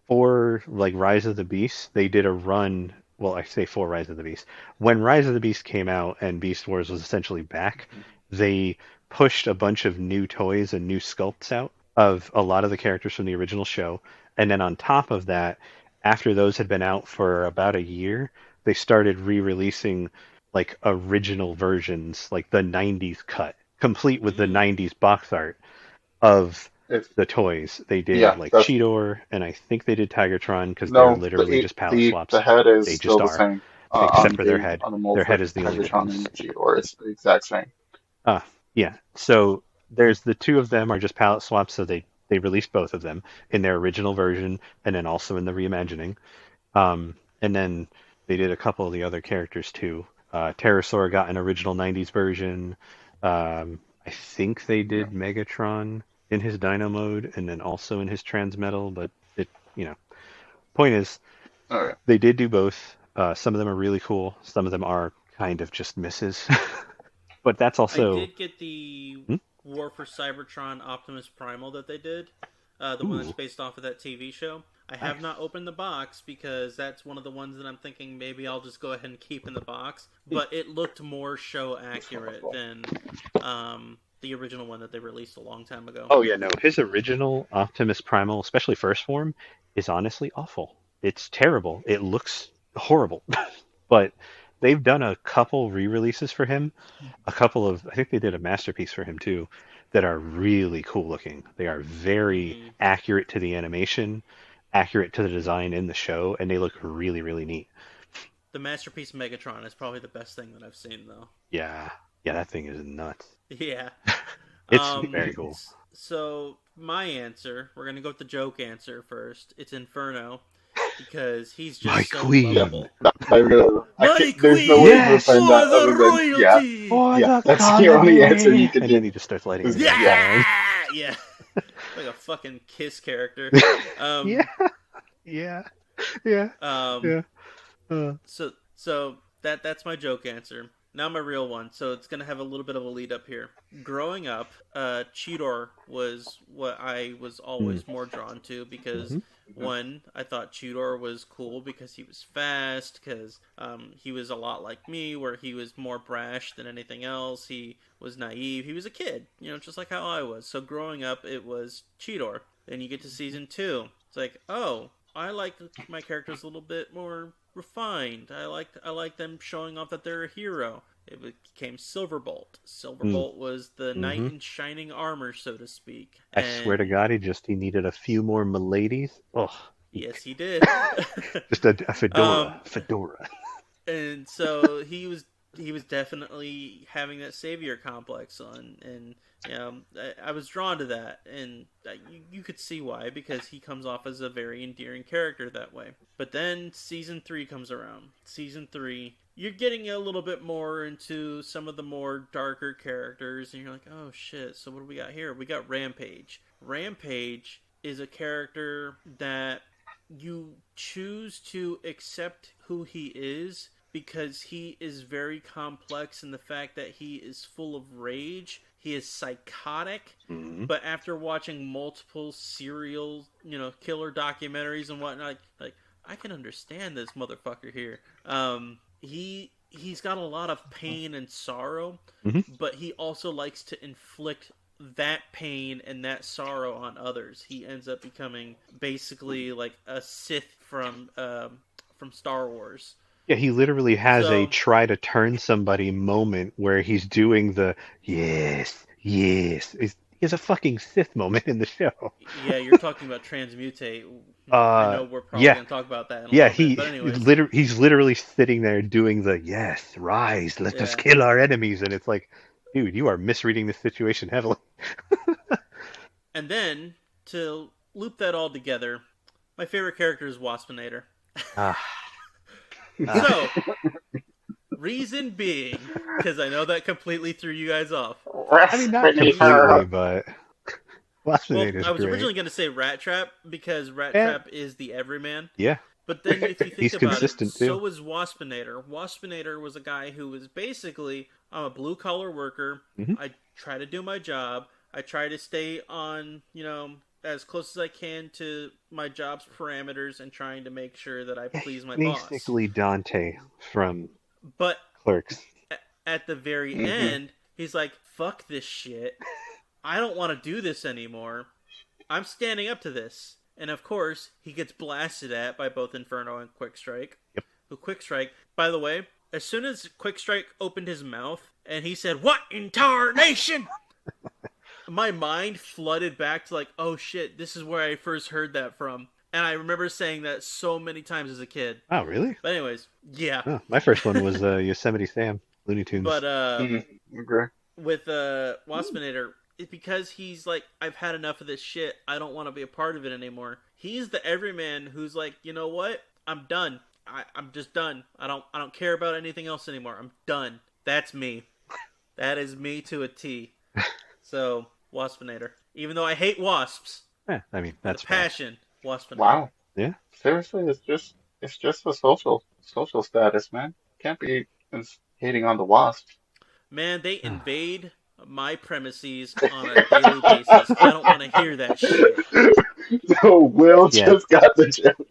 for like Rise of the Beast, they did a run. Well, I say for Rise of the Beast. When Rise of the Beast came out and Beast Wars was essentially back, they pushed a bunch of new toys and new sculpts out of a lot of the characters from the original show. And then on top of that, after those had been out for about a year, they started re-releasing like original versions, like the 90s cut, complete with the Mm. 90s box art of If the toys. They did yeah, like that's Cheetor, and I think they did Tigertron because they're no, literally just palette the swaps. head is They still just the are, same except for their head. on the mold Their for head is the only Tigertron difference. and Cheetor. It's the exact same. Ah, yeah. So there's the two of them are just palette swaps, so they released both of them in their original version and then also in the reimagining. And then they did a couple of the other characters too. Pterosaur got an original 90s version. I think they Yeah. did Megatron in his Dino mode and then also in his Transmetal, but you know, point is, Oh yeah. they did do both. Some of them are really cool. Some of them are kind of just misses. But that's I also, did get the hmm? War for Cybertron Optimus Primal that they did, the one that's Ooh, based off of that TV show. I have not nice. opened the box because that's one of the ones that I'm thinking maybe I'll just go ahead and keep in the box. But it looked more show This one as accurate well. than the original one that they released a long time ago. Oh yeah, no, his original Optimus Primal, especially first form, is honestly awful. It's terrible. It looks horrible. But they've done a couple re-releases for him, a couple of, I think they did a masterpiece for him too, that are really cool looking. They are very Mm. accurate to the animation, accurate to the design in the show, and they look really, really neat. The Masterpiece Megatron is probably the best thing that I've seen, though. Yeah, yeah, that thing is nuts. Yeah. It's very cool. So my answer, we're gonna go with the joke answer first. It's Inferno because he's My just so Yeah, queen. lovable. I really, I My can't, there's no way to queen Yes, defend for that the other than yeah, royalty. for yeah. the That's the only answer you colony. could And then do. he just starts lighting Is everything on yeah, fire. Yeah, yeah, like a fucking Kiss character. Yeah, Um, yeah, yeah, um, yeah. Uh, so that's my joke answer. Now my real one. So it's gonna have a little bit of a lead up here. Growing up, Cheetor was what I was mm, always more drawn to because hmm one, I thought Cheetor was cool because he was fast, because he was a lot like me, where he was more brash than anything else. He was naive. He was a kid, just like how I was. So growing up, it was Cheetor. Then you get to season two. It's like, oh, I like my characters a little bit more refined. I like them showing off that they're a hero. It became Silverbolt. mm, Silverbolt was the knight hmm in shining armor, so to speak. I swear to And God, he needed a few more miladies. Oh, yes, he did. just a um, fedora. and so he was definitely having that savior complex on, and I was drawn to that, and you could see why because he comes off as a very endearing character that way. But then season three comes around. Season three, you're getting a little bit more into some of the more darker characters, and you're like, oh shit. So what do we got here? We got Rampage. Rampage is a character that you choose to accept who he is because he is very complex in the fact that he is full of rage. He is psychotic, Hmm but after watching multiple serial, killer documentaries and whatnot, like I can understand this motherfucker here. He's got a lot of pain and sorrow, hmm but he also likes to inflict that pain and that sorrow on others. He ends up becoming basically like a Sith from Star Wars. Yeah, he literally has a So try to turn somebody moment where he's doing the yes, yes. He has a fucking Sith moment in the show. Yeah, you're talking about transmutate. I know we're probably Yeah, going to talk about that in a yeah. little bit, but anyways. He's literally sitting there doing the yes, rise, let us Yeah. kill our enemies, and it's like, dude, you are misreading the situation heavily. And then, to loop that all together, my favorite character is Waspinator. Ah, So, reason being, because I know that completely threw you guys off. I mean, not Reason, completely, but well, Waspinator's I was great. originally going to say Rat Trap because Rat Yeah, Trap is the everyman. yeah. But then, if you think He's about it, consistent so too. was Waspinator. Waspinator was a guy who was basically, I'm a blue collar worker. Hmm. I try to do my job. I try to stay on, as close as I can to my job's parameters and trying to make sure that I Yeah, he's please my boss. basically Dante from But Clerks. at the very Hmm. end, he's like, fuck this shit. I don't want to do this anymore. I'm standing up to this. And of course, he gets blasted at by both Inferno and Quickstrike. Yep. Who Quickstrike, by the way, as soon as Quickstrike opened his mouth and he said, "What in tarnation?" my mind flooded back to like, oh shit, this is where I first heard that from. And I remember saying that so many times as a kid. Oh, really? But anyways, yeah. Oh, my first one was Yosemite Sam, Looney But Tunes. Hmm. Agree. with Waspinator, it's because he's like, I've had enough of this shit. I don't want to be a part of it anymore. He's the everyman who's like, you know what? I'm done. I'm just done. I don't care about anything else anymore. I'm done. That's me. That is me to a T. So Waspinator. Even though I hate wasps, Yeah, I mean with a that's fair. passion, Waspinator. Wow. Yeah. Seriously, it's just a social status, man. Can't be hating on the wasps. Man, they invade my premises on a daily basis. I don't want to hear that shit. So Will Yeah, just got the joke.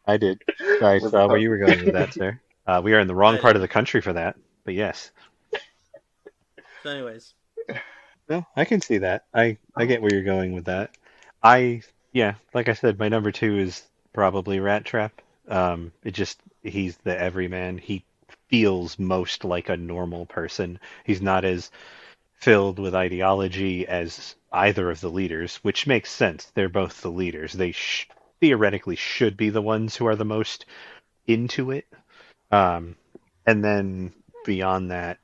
I did. I With the saw where you puppy. were going with that, sir. We are in the wrong I part of the didn't. country for that, but yes. So, anyways, No, I can see that. I get where you're going with that. I Yeah, like I said, my number two is probably Rat Trap. It just he's the everyman. He feels most like a normal person. He's not as filled with ideology as either of the leaders, which makes sense. They're both the leaders. They theoretically should be the ones who are the most into it. Um, and then beyond that,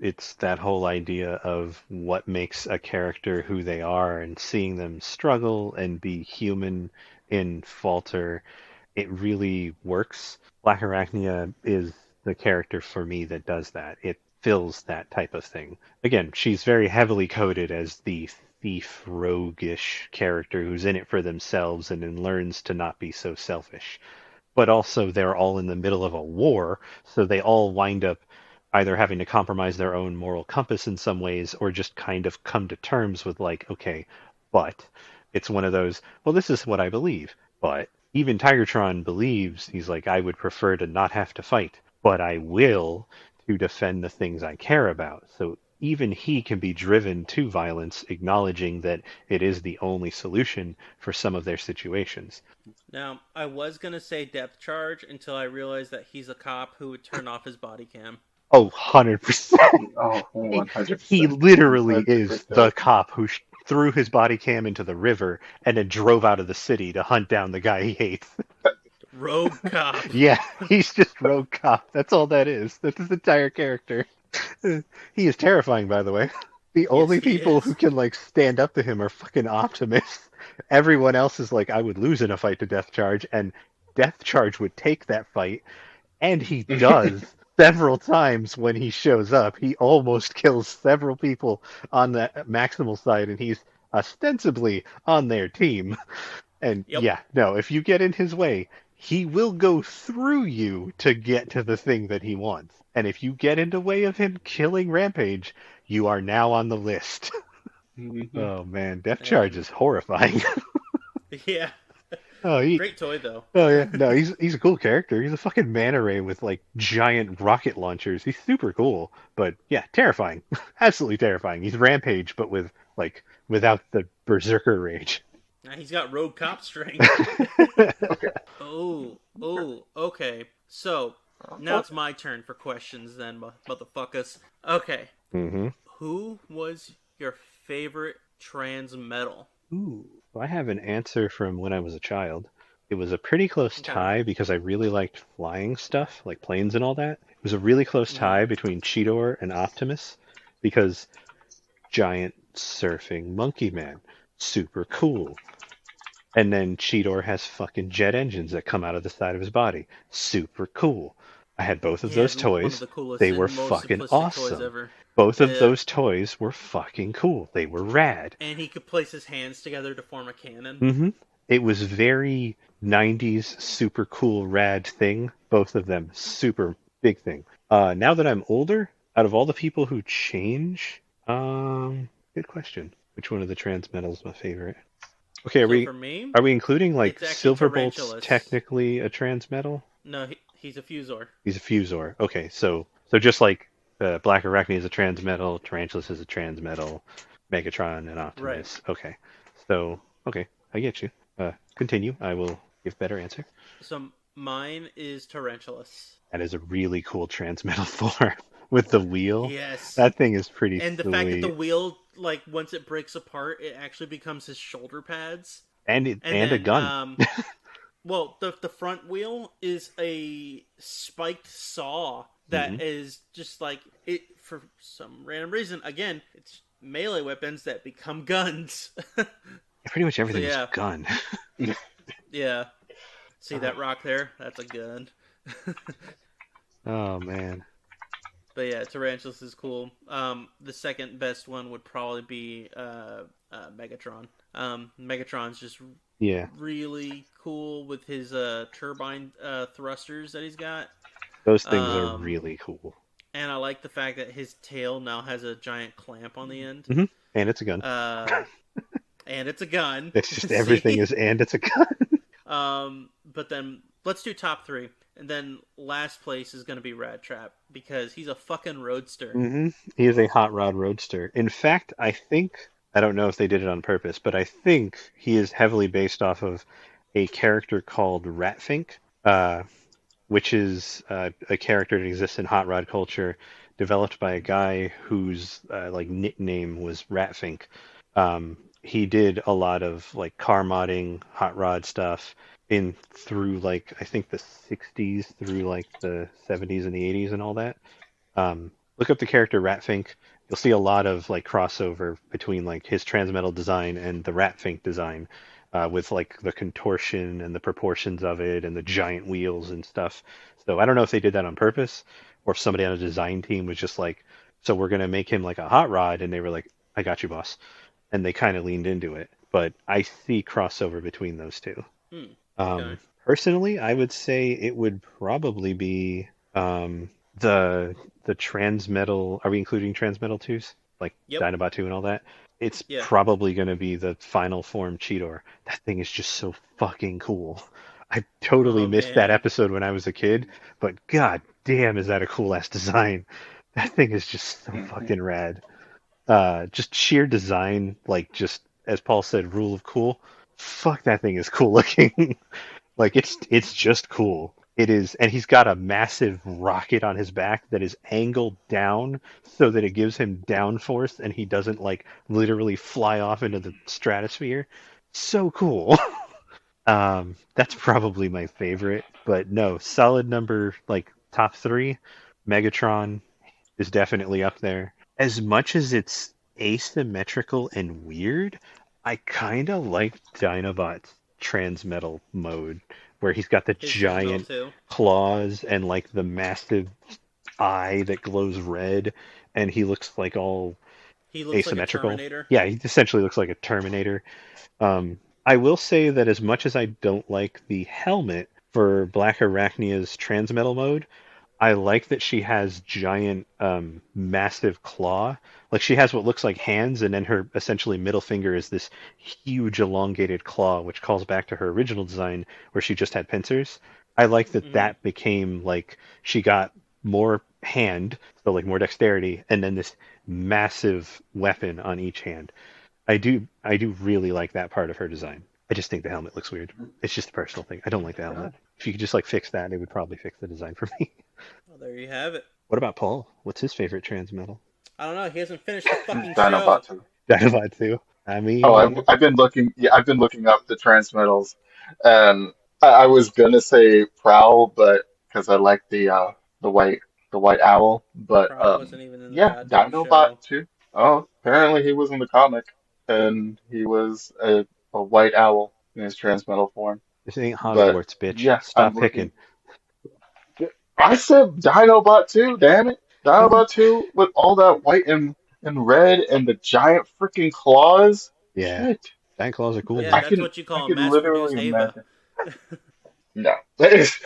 it's that whole idea of what makes a character who they are and seeing them struggle and be human and falter. It really works. Black Arachnia is the character for me that does that. It fills that type of thing. Again, she's very heavily coded as the thief, roguish character who's in it for themselves and then learns to not be so selfish, but also they're all in the middle of a war, so they all wind up either having to compromise their own moral compass in some ways or just kind of come to terms with like, okay, but it's one of those, well, this is what I believe, but even Tigertron believes, he's like, I would prefer to not have to fight, but I will to defend the things I care about. So even he can be driven to violence, acknowledging that it is the only solution for some of their situations. now I was gonna say depth charge until I realized that he's a cop who would turn off his body cam. Oh, 100%. Oh, He, he 100%. literally is the 100%. cop who threw his body cam into the river and then drove out of the city to hunt down the guy he hates. Rogue cop. Yeah, he's just rogue cop. That's all that is. That's his entire character. He is terrifying, by the way. The Yes, only he people who is. can like stand up to him are fucking Optimus. Everyone else is like, I would lose in a fight to Death Charge, and Death Charge would take that fight, and he does several times when he shows up. He almost kills several people on the Maximal side, and he's ostensibly on their team. And Yep. yeah, no, if you get in his way, he will go through you to get to the thing that he wants. And if you get in the way of him killing Rampage, you are now on the list. Mhm. Oh man, Death Charge And is horrifying. yeah, Oh, great toy though. oh yeah, no, he's a cool character. He's a fucking manta ray with like giant rocket launchers. He's super cool, but yeah, terrifying. Absolutely terrifying. He's Rampage, but with like without the berserker rage. Now he's got rogue cop strength. Okay. Okay. So now it's my turn for questions, then, motherfuckers. Okay, Hmm. who was your favorite Transmetal. Ooh. Well, I have an answer from when I was a child. It was a pretty close Okay. tie because I really liked flying stuff, like planes and all that. It was a really close tie between Cheetor and Optimus because giant surfing monkey man, super cool. And then Cheetor has fucking jet engines that come out of the side of his body, super cool. I had both of He has those one of toys. the coolest They were and most fucking simplistic toys awesome. ever. Both of Yeah. those toys were fucking cool. They were rad. And he could place his hands together to form a cannon. hmm It was very 90s super cool rad thing. Both of them super big thing. Now that I'm older, out of all the people who change, good question. Which one of the Transmetal's my favorite? Okay, So for me, are we including like it's actually Silverbolt's Tarantulas. technically a Transmetal? No, he's a Fusor. He's a Fusor. Okay, so just like Black Arachne is a Transmetal, Tarantulas is a Transmetal, Megatron and Right. Optimus. Okay, so okay, I get you. Continue. I will give better answer. So mine is Tarantulas. That is a really cool Transmetal form with the wheel. Yes. That thing is pretty And the fact that the sweet, wheel, like, once it breaks apart, it actually becomes his shoulder pads. And and a then, gun. well, the front wheel is a spiked saw that hmm is just like it for some random reason. Again, it's melee weapons that become guns. Pretty much So everything is yeah, gun. yeah. See that rock there? That's a gun. Oh man. But yeah, Tarantulas is cool. The second best one would probably be Megatron. Megatron's just Yeah. really cool with his turbine thrusters that he's got. Those things are Um, really cool. and I like the fact that his tail now has a giant clamp on the end. hmm And it's a gun. Uh, and it's a gun. It's just everything See? is and it's a gun. But then let's do top three. And then last place is going to be Rad Trap because he's a fucking roadster. He is a hot rod roadster. In fact, I think I don't know if they did it on purpose, but I think he is heavily based off of a character called Ratfink, which is a character that exists in hot rod culture, developed by a guy whose like nickname was Ratfink. He did a lot of like car modding, hot rod stuff in through like I think the 60s through like the 70s and the 80s and all that. Look up the character Ratfink. You'll see a lot of like crossover between like his Transmetal design and the Ratfink design, with like the contortion and the proportions of it and the giant wheels and stuff. So I don't know if they did that on purpose or if somebody on a design team was just like, so we're gonna make him like a hot rod, and they were like, I got you, boss, and they kind of leaned into it. But I see crossover between those two. Okay. Personally, I would say it would probably be the Transmetal. Are we including Transmetal 2s? Like Yep. Dinobot 2 and all that? It's Yeah. probably going to be the final form Cheetor. That thing is just so fucking cool. I totally Oh missed that man. episode when I was a kid, but god damn, is that a cool ass design. That thing is just so fucking rad. Just sheer design, like just as Paul said, rule of cool. Fuck, that thing is cool looking. Like it's just cool. It is, and he's got a massive rocket on his back that is angled down so that it gives him downforce and he doesn't like literally fly off into the stratosphere. So cool. That's probably my favorite, but no, solid number like top three. Megatron is definitely up there. As much as it's asymmetrical and weird, I kind of like Dinobot's Transmetal mode, where he's got the His Transmetal giant too. claws and like the massive eye that glows red, and he looks like all He looks like a asymmetrical. Terminator. Yeah, he essentially looks like a Terminator. I will say that as much as I don't like the helmet for Black Arachnia's Transmetal mode, I like that she has giant, massive claw. Like she has what looks like hands, and then her essentially middle finger is this huge elongated claw, which calls back to her original design where she just had pincers. I like that Mm-hmm. that became like she got more hand, so like more dexterity, and then this massive weapon on each hand. I do really like that part of her design. I just think the helmet looks weird. It's just a personal thing. I don't like the helmet. If you could just like fix that, it would probably fix the design for me. Well, there you have it. What about Paul? What's his favorite Transmetal? I don't know. He hasn't finished the fucking show. Dinobot 2. Dinobot too. I Oh, mean, I've been looking. Yeah, I've been looking up the transmetals, and I was gonna say Prowl, but because I like the white the white owl. But Prowl wasn't even in the yeah, goddamn Dinobot show. too. Oh, apparently he was in the comic, and he was a white owl in his transmetal form. this ain't But Hogwarts, bitch. yeah, I'm Stop looking. picking. I said Dinobot too. Damn it, Okay. Dinobot too with all that white and red and the giant freaking claws. Yeah, Shit. giant claws are cool, Yeah, I man. that's can what you I call can mass produced literally Hava. imagine. No, that is.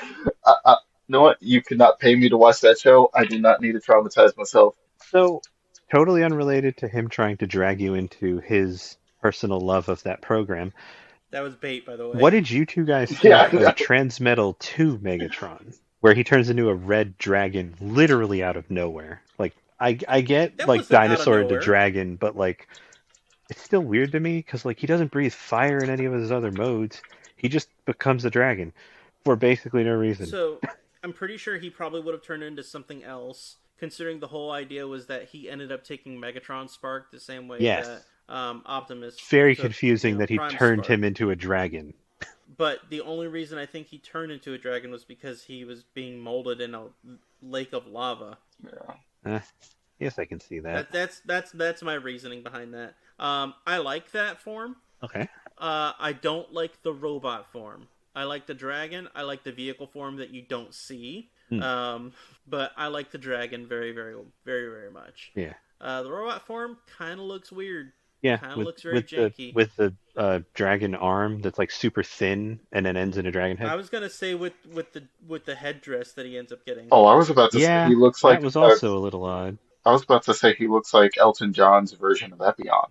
You know what? You could not pay me to watch that show. I do not need to traumatize myself. So, totally unrelated to him trying to drag you into his personal love of that program. That was bait, by the What way. did you two guys Yeah, think of Transmetal 2 Megatron, where he turns into a red dragon literally out of nowhere? Like, I get That like wasn't out of dinosaur into nowhere. dragon, but like it's still weird to me because like he doesn't breathe fire in any of his other modes. He just becomes a dragon for basically no reason. So I'm pretty sure he probably would have turned into something else, considering the whole idea was that he ended up taking Megatron Spark the same way Yes, that Optimus very took, confusing that he Prime turned him Spark. into a dragon. But the only reason I think he turned into a dragon was because he was being molded in a lake of lava. yeah. Eh, yes, I can see that. That's my reasoning behind that. I like that form. Okay. I don't like the robot form. I like the dragon. I like the vehicle form that you don't see. Hmm. But I like the dragon very, very, very, very much. Yeah. The robot form kind of looks weird. Yeah, Kind of with looks very with the janky. with the dragon arm that's like super thin and then ends in a dragon head. I was gonna say with the headdress that he ends up getting. Oh, I was about to say Yeah, he looks that like was also a little odd. I was about to say he looks like Elton John's version of Epion.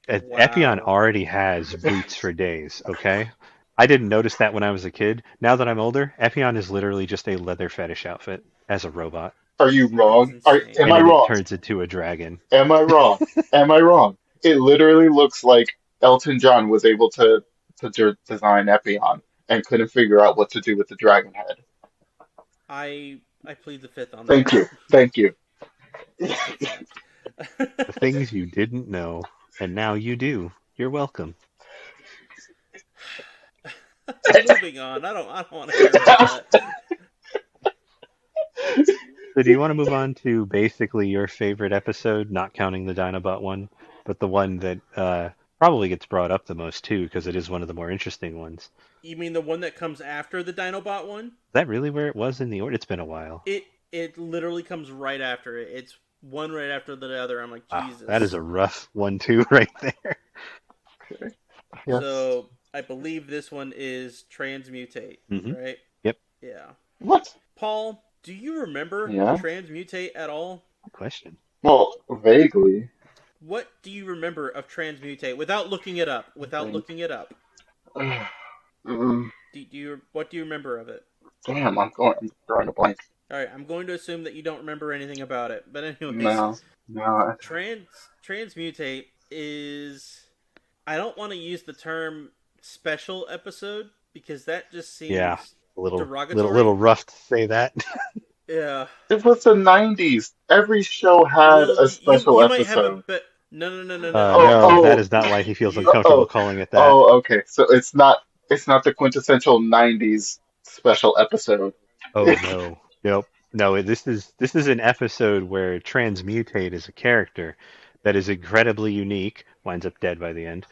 Epion Wow. already has boots for days, okay? I didn't notice that when I was a kid. Now that I'm older, Epion is literally just a leather fetish outfit as a robot. Are you That's wrong? Am insane. And I then it wrong? turns into a dragon. Am I wrong? Am I wrong? It literally looks like Elton John was able to design Epion and couldn't figure out what to do with the dragon head. I plead the fifth on Thank that. you. Thank you. The things you didn't know, and now you do. You're welcome. Moving on. I don't want to hear about that. So do you want to move on to basically your favorite episode, not counting the Dinobot one, but the one that probably gets brought up the most too, because it is one of the more interesting ones. You mean the one that comes after the Dinobot one? Is that really where it was in the order? It's been a while. It literally comes right after it. It's one right after the other. I'm like, Wow, that is Jesus. a rough one too, right there. Okay. Yes. So I believe this one is transmutate, Hmm. right? Yep. Yeah. What? Paul, do you remember Yeah. transmutate at all? Good question. Well, vaguely. What do you remember of transmutate without looking it up? Without Vague. looking it up. Mm, Do you what do you remember of it? damn, I'm drawing a blank. All right, I'm going to assume that you don't remember anything about it. But anyways, No, no. transmutate is I don't want to use the term special episode because that just Yeah, seems a little derogatory. rough to say that. Yeah. It was the 90s. Every show had Well, a special you might have a episode. bit. No. Oh, No, that oh, is not why he feels You uncomfortable oh, calling it that. oh, okay. So it's not the quintessential 90s special episode. Oh no, nope, no. This is an episode where Transmutate is a character that is incredibly unique. Winds up dead by the end,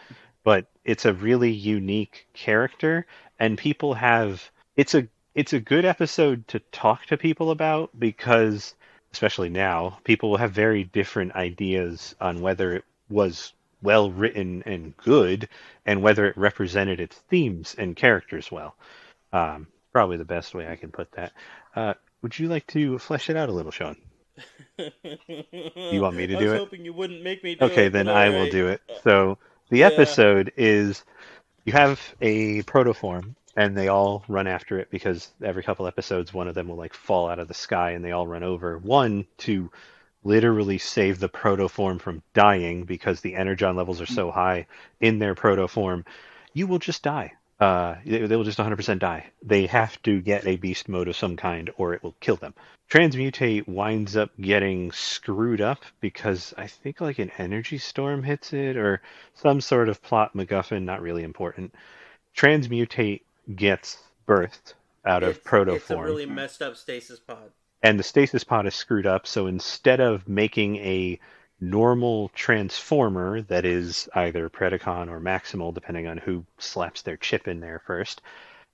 but it's a really unique character, and people have. It's a good episode to talk to people about because, especially now, people will have very different ideas on whether it was well written and good, and whether it represented its themes and characters well. Probably the best way I can put that. Would you like to flesh it out a little, Sean? Do you I want me to do was it? hoping you wouldn't make me do Okay, it, but then all I will right. do it. So the Yeah. episode is you have a protoform, and they all run after it because every couple episodes, one of them will like fall out of the sky, and they all run over. One to literally save the protoform from dying because the energon levels are so high in their protoform, you will just die. They will just 100% die. They have to get a beast mode of some kind or it will kill them. Transmutate winds up getting screwed up because I think like an energy storm hits it or some sort of plot MacGuffin, not really important. Transmutate gets birthed out of It's a protoform, really messed up stasis pod. and the stasis pod is screwed up. So instead of making a normal transformer that is either Predacon or Maximal, depending on who slaps their chip in there first,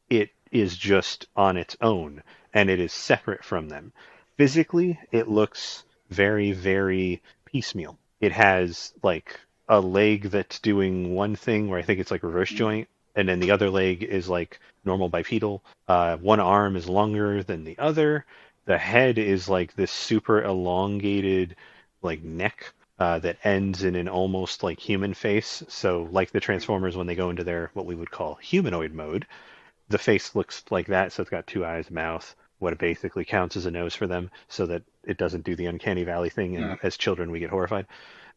it is just on its own and it is separate from them. Physically, it looks very, very piecemeal. It has like a leg that's doing one thing where I think it's like reverse joint, and then the other leg is like normal bipedal. One arm is longer than the other. The head is like this super elongated, like neck that ends in an almost like human face. So, like the Transformers when they go into their what we would call humanoid mode, the face looks like that, so it's got two eyes, mouth, what it basically counts as a nose for them, so that it doesn't do the uncanny valley thing, and as children we get horrified.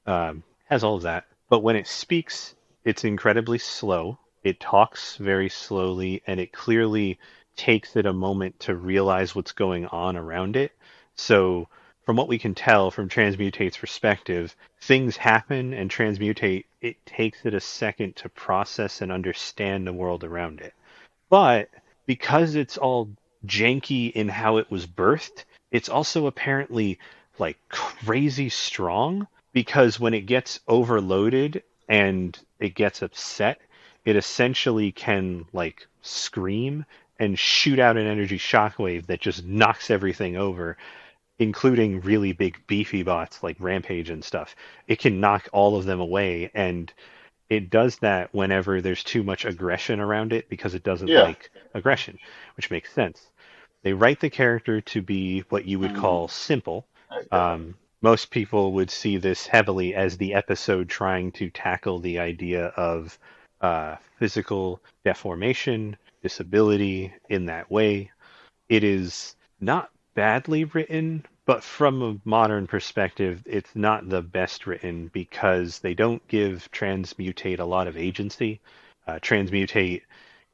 Has all of that, but when it speaks, it's incredibly slow. It talks very slowly, and it clearly takes it a moment to realize what's going on around it. So, from what we can tell from Transmutate's perspective, things happen, and Transmutate, it takes it a second to process and understand the world around it. But because it's all janky in how it was birthed, it's also apparently like crazy strong because when it gets overloaded and it gets upset, it essentially can like scream and shoot out an energy shockwave that just knocks everything over, including really big beefy bots like Rampage and stuff. It can knock all of them away, and it does that whenever there's too much aggression around it because it doesn't Yeah. like aggression, which makes sense. They write the character to be what you would call simple. Okay. Most people would see this heavily as the episode trying to tackle the idea of physical deformation, disability in that way. It is not badly written, but from a modern perspective, it's not the best written because they don't give Transmutate a lot of agency. Transmutate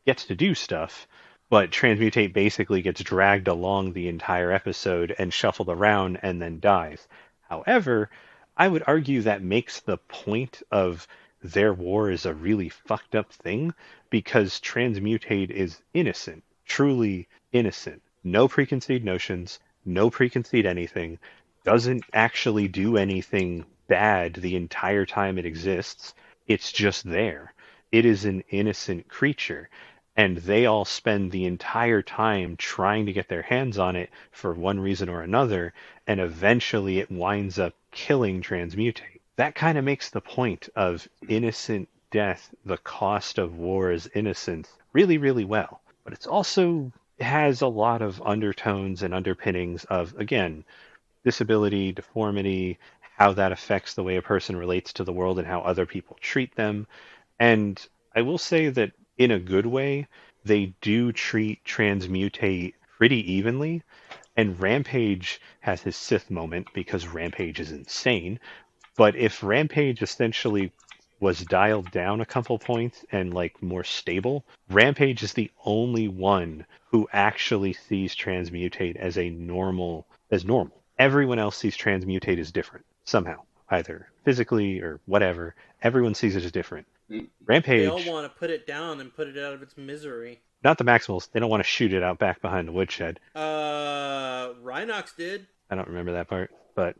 gets to do stuff, but Transmutate basically gets dragged along the entire episode and shuffled around and then dies. However, I would argue that makes the point of their war is a really fucked up thing because Transmutate is innocent, truly innocent. No preconceived notions, no preconceived anything, doesn't actually do anything bad the entire time it exists. It's just there. It is an innocent creature, and they all spend the entire time trying to get their hands on it for one reason or another, and eventually it winds up killing Transmutate. That kind of makes the point of innocent death, the cost of war is innocence, really, really well. But it's also has a lot of undertones and underpinnings of, again, disability, deformity, how that affects the way a person relates to the world and how other people treat them. And I will say that in a good way, they do treat Transmutate pretty evenly. And Rampage has his Sith moment because Rampage is insane. But if Rampage essentially was dialed down a couple points and like more stable, Rampage is the only one who actually sees Transmutate as a normal. Everyone else sees Transmutate as different somehow, either physically or whatever. Everyone sees it as different. They all Rampage, want to put it down and put it out of its misery. not the Maximals, they don't want to shoot it out back behind the woodshed. Rhinox did. I don't remember that part, but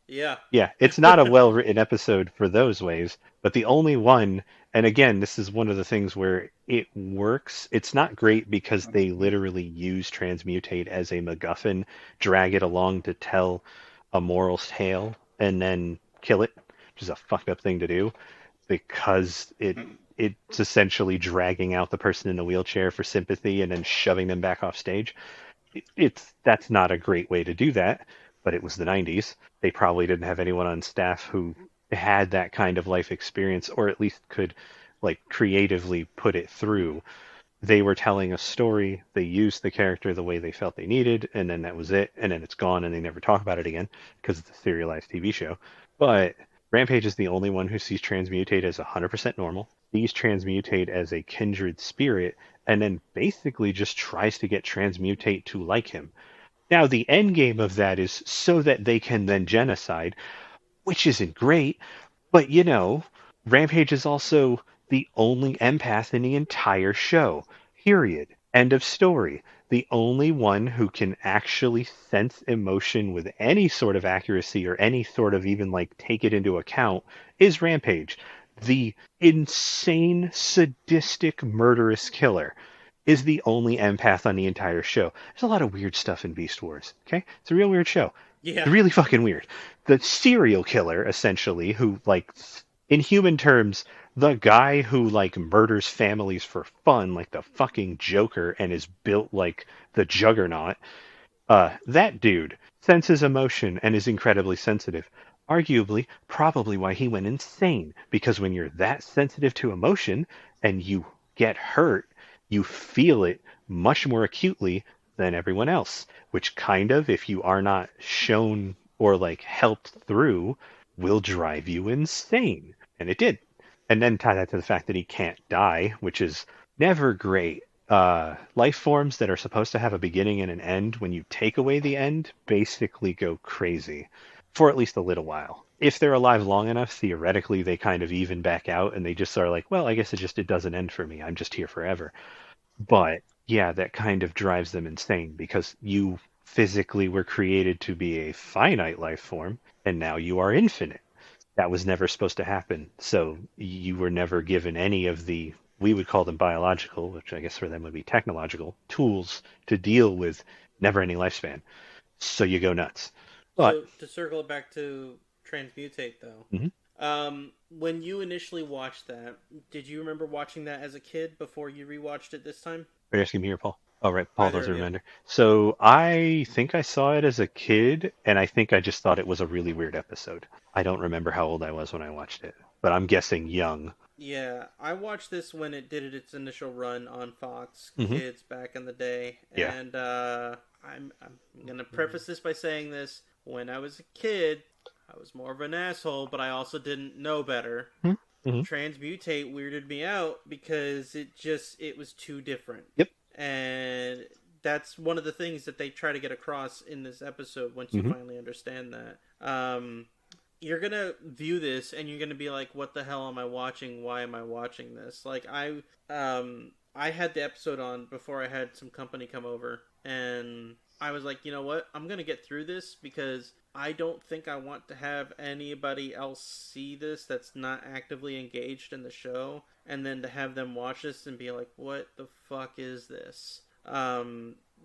Yeah. yeah, it's not a well written episode for those ways, but the only one, and again, this is one of the things where it works. It's not great because they literally use Transmutate as a MacGuffin, drag it along to tell a moral tale, and then kill it, which is a fucked up thing to do because it's essentially dragging out the person in the wheelchair for sympathy and then shoving them back off stage. It's that's not a great way to do that, but it was the 90s. They probably didn't have anyone on staff who had that kind of life experience or at least could like creatively put it through. They were telling a story, they used the character the way they felt they needed, and then that was it, and then it's gone and they never talk about it again because it's a serialized TV show. But Rampage is the only one who sees Transmutate as 100% normal. sees transmutate as a kindred spirit, and then basically just tries to get transmutate to like him. Now, the end game of that is so that they can then genocide, which isn't great, but Rampage is also the only empath in the entire show. Period. End of story. The only one who can actually sense emotion with any sort of accuracy or any sort of even like take it into account is Rampage. The insane, sadistic, murderous killer is the only empath on the entire show. There's a lot of weird stuff in Beast Wars, okay? It's a real weird show. Yeah. It's really fucking weird. The serial killer, essentially, who, like, in human terms, the guy who, like, murders families for fun, like the fucking Joker, and is built like the Juggernaut, that dude senses emotion and is incredibly sensitive. Arguably, probably why he went insane. Because when you're that sensitive to emotion and you get hurt, you feel it much more acutely than everyone else. Which kind of, if you are not shown or like helped through, will drive you insane. And it did. And then tie that to the fact that he can't die, which is never great. Life forms that are supposed to have a beginning and an end, when you take away the end, basically go crazy for at least a little while. If they're alive long enough, theoretically, they kind of even back out and they just are like, well, I guess it doesn't end for me. I'm just here forever. But yeah, that kind of drives them insane because you physically were created to be a finite life form and now you are infinite. That was never supposed to happen. So you were never given any of the, we would call them biological, which I guess for them would be technological, tools to deal with never ending lifespan. So you go nuts. But So to circle it back to Transmutate, though, mhm. when you initially watched that, did you remember watching that as a kid before you rewatched it this time? Are you asking me or Paul? Oh, right. Paul Either doesn't of you. remember. So I think I saw it as a kid, and I think I just thought it was a really weird episode. I don't remember how old I was when I watched it, but I'm guessing young. Yeah, I watched this when it did its initial run on Fox Hmm. Kids back in the day, Yeah. and I'm gonna preface this by saying this: when I was a kid, I was more of an asshole, but I also didn't know better. Mm-hmm. Transmutate weirded me out because it was too different, Yep. and that's one of the things that they try to get across in this episode. Once you Hmm. finally understand that, you're gonna view this and you're gonna be like, "What the hell am I watching? Why am I watching this?" Like I had the episode on before I had some company come over, and I was like, you know what? I'm gonna get through this because I don't think I want to have anybody else see this that's not actively engaged in the show, and then to have them watch this and be like, "What the fuck is this?"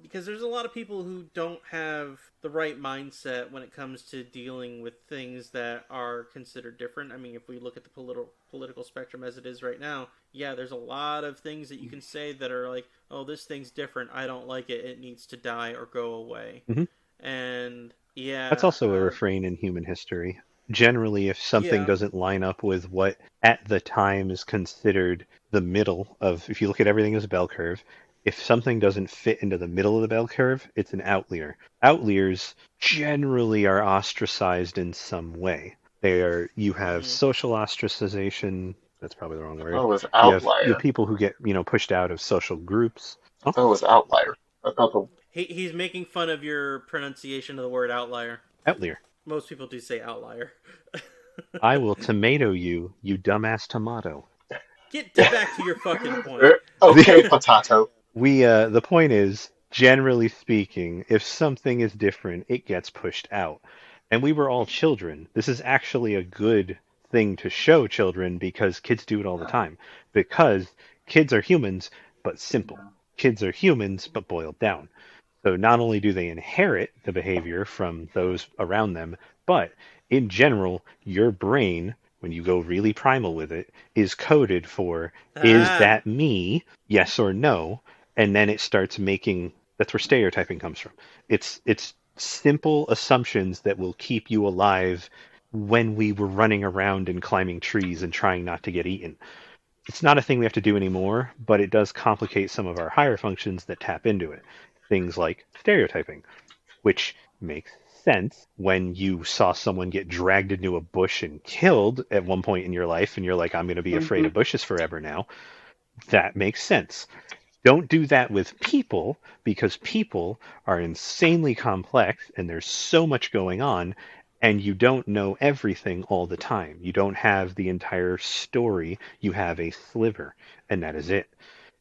Because there's a lot of people who don't have the right mindset when it comes to dealing with things that are considered different. I mean, if we look at the political spectrum as it is right now, yeah, there's a lot of things that you can say that are like, "Oh, this thing's different. I don't like it. It needs to die or go away." Hmm. And That's yeah, also a refrain in human history. Generally, if something yeah, doesn't line up with what at the time is considered the middle of, if you look at everything as a bell curve, if something doesn't fit into the middle of the bell curve, it's an outlier. Outliers generally are ostracized in some way. You have mm-hmm. social ostracization. That's probably the wrong I word. thought it was You have outlier. people who get, pushed out of social groups. I Oh, thought it was outlier. I thought the He's making fun of your pronunciation of the word outlier. outlier. Most people do say outlier. I will tomato you, you dumbass tomato. Get to back to your fucking point. okay, potato. The point is, generally speaking, if something is different, it gets pushed out. And we were all children. This is actually a good thing to show children because kids do it all the time. Because kids are humans, but simple. Kids are humans, but boiled down. So not only do they inherit the behavior from those around them, but in general, your brain, when you go really primal with it, is coded for, is Ah, that me? Yes or no? And then it starts making, that's where stereotyping comes from. It's simple assumptions that will keep you alive when we were running around and climbing trees and trying not to get eaten. It's not a thing we have to do anymore, but it does complicate some of our higher functions that tap into it. Things like stereotyping, which makes sense when you saw someone get dragged into a bush and killed at one point in your life, and you're like, I'm going to be afraid Hmm. of bushes forever now. That makes sense. Don't do that with people because people are insanely complex and there's so much going on and you don't know everything all the time. You don't have the entire story. You have a sliver and that is it.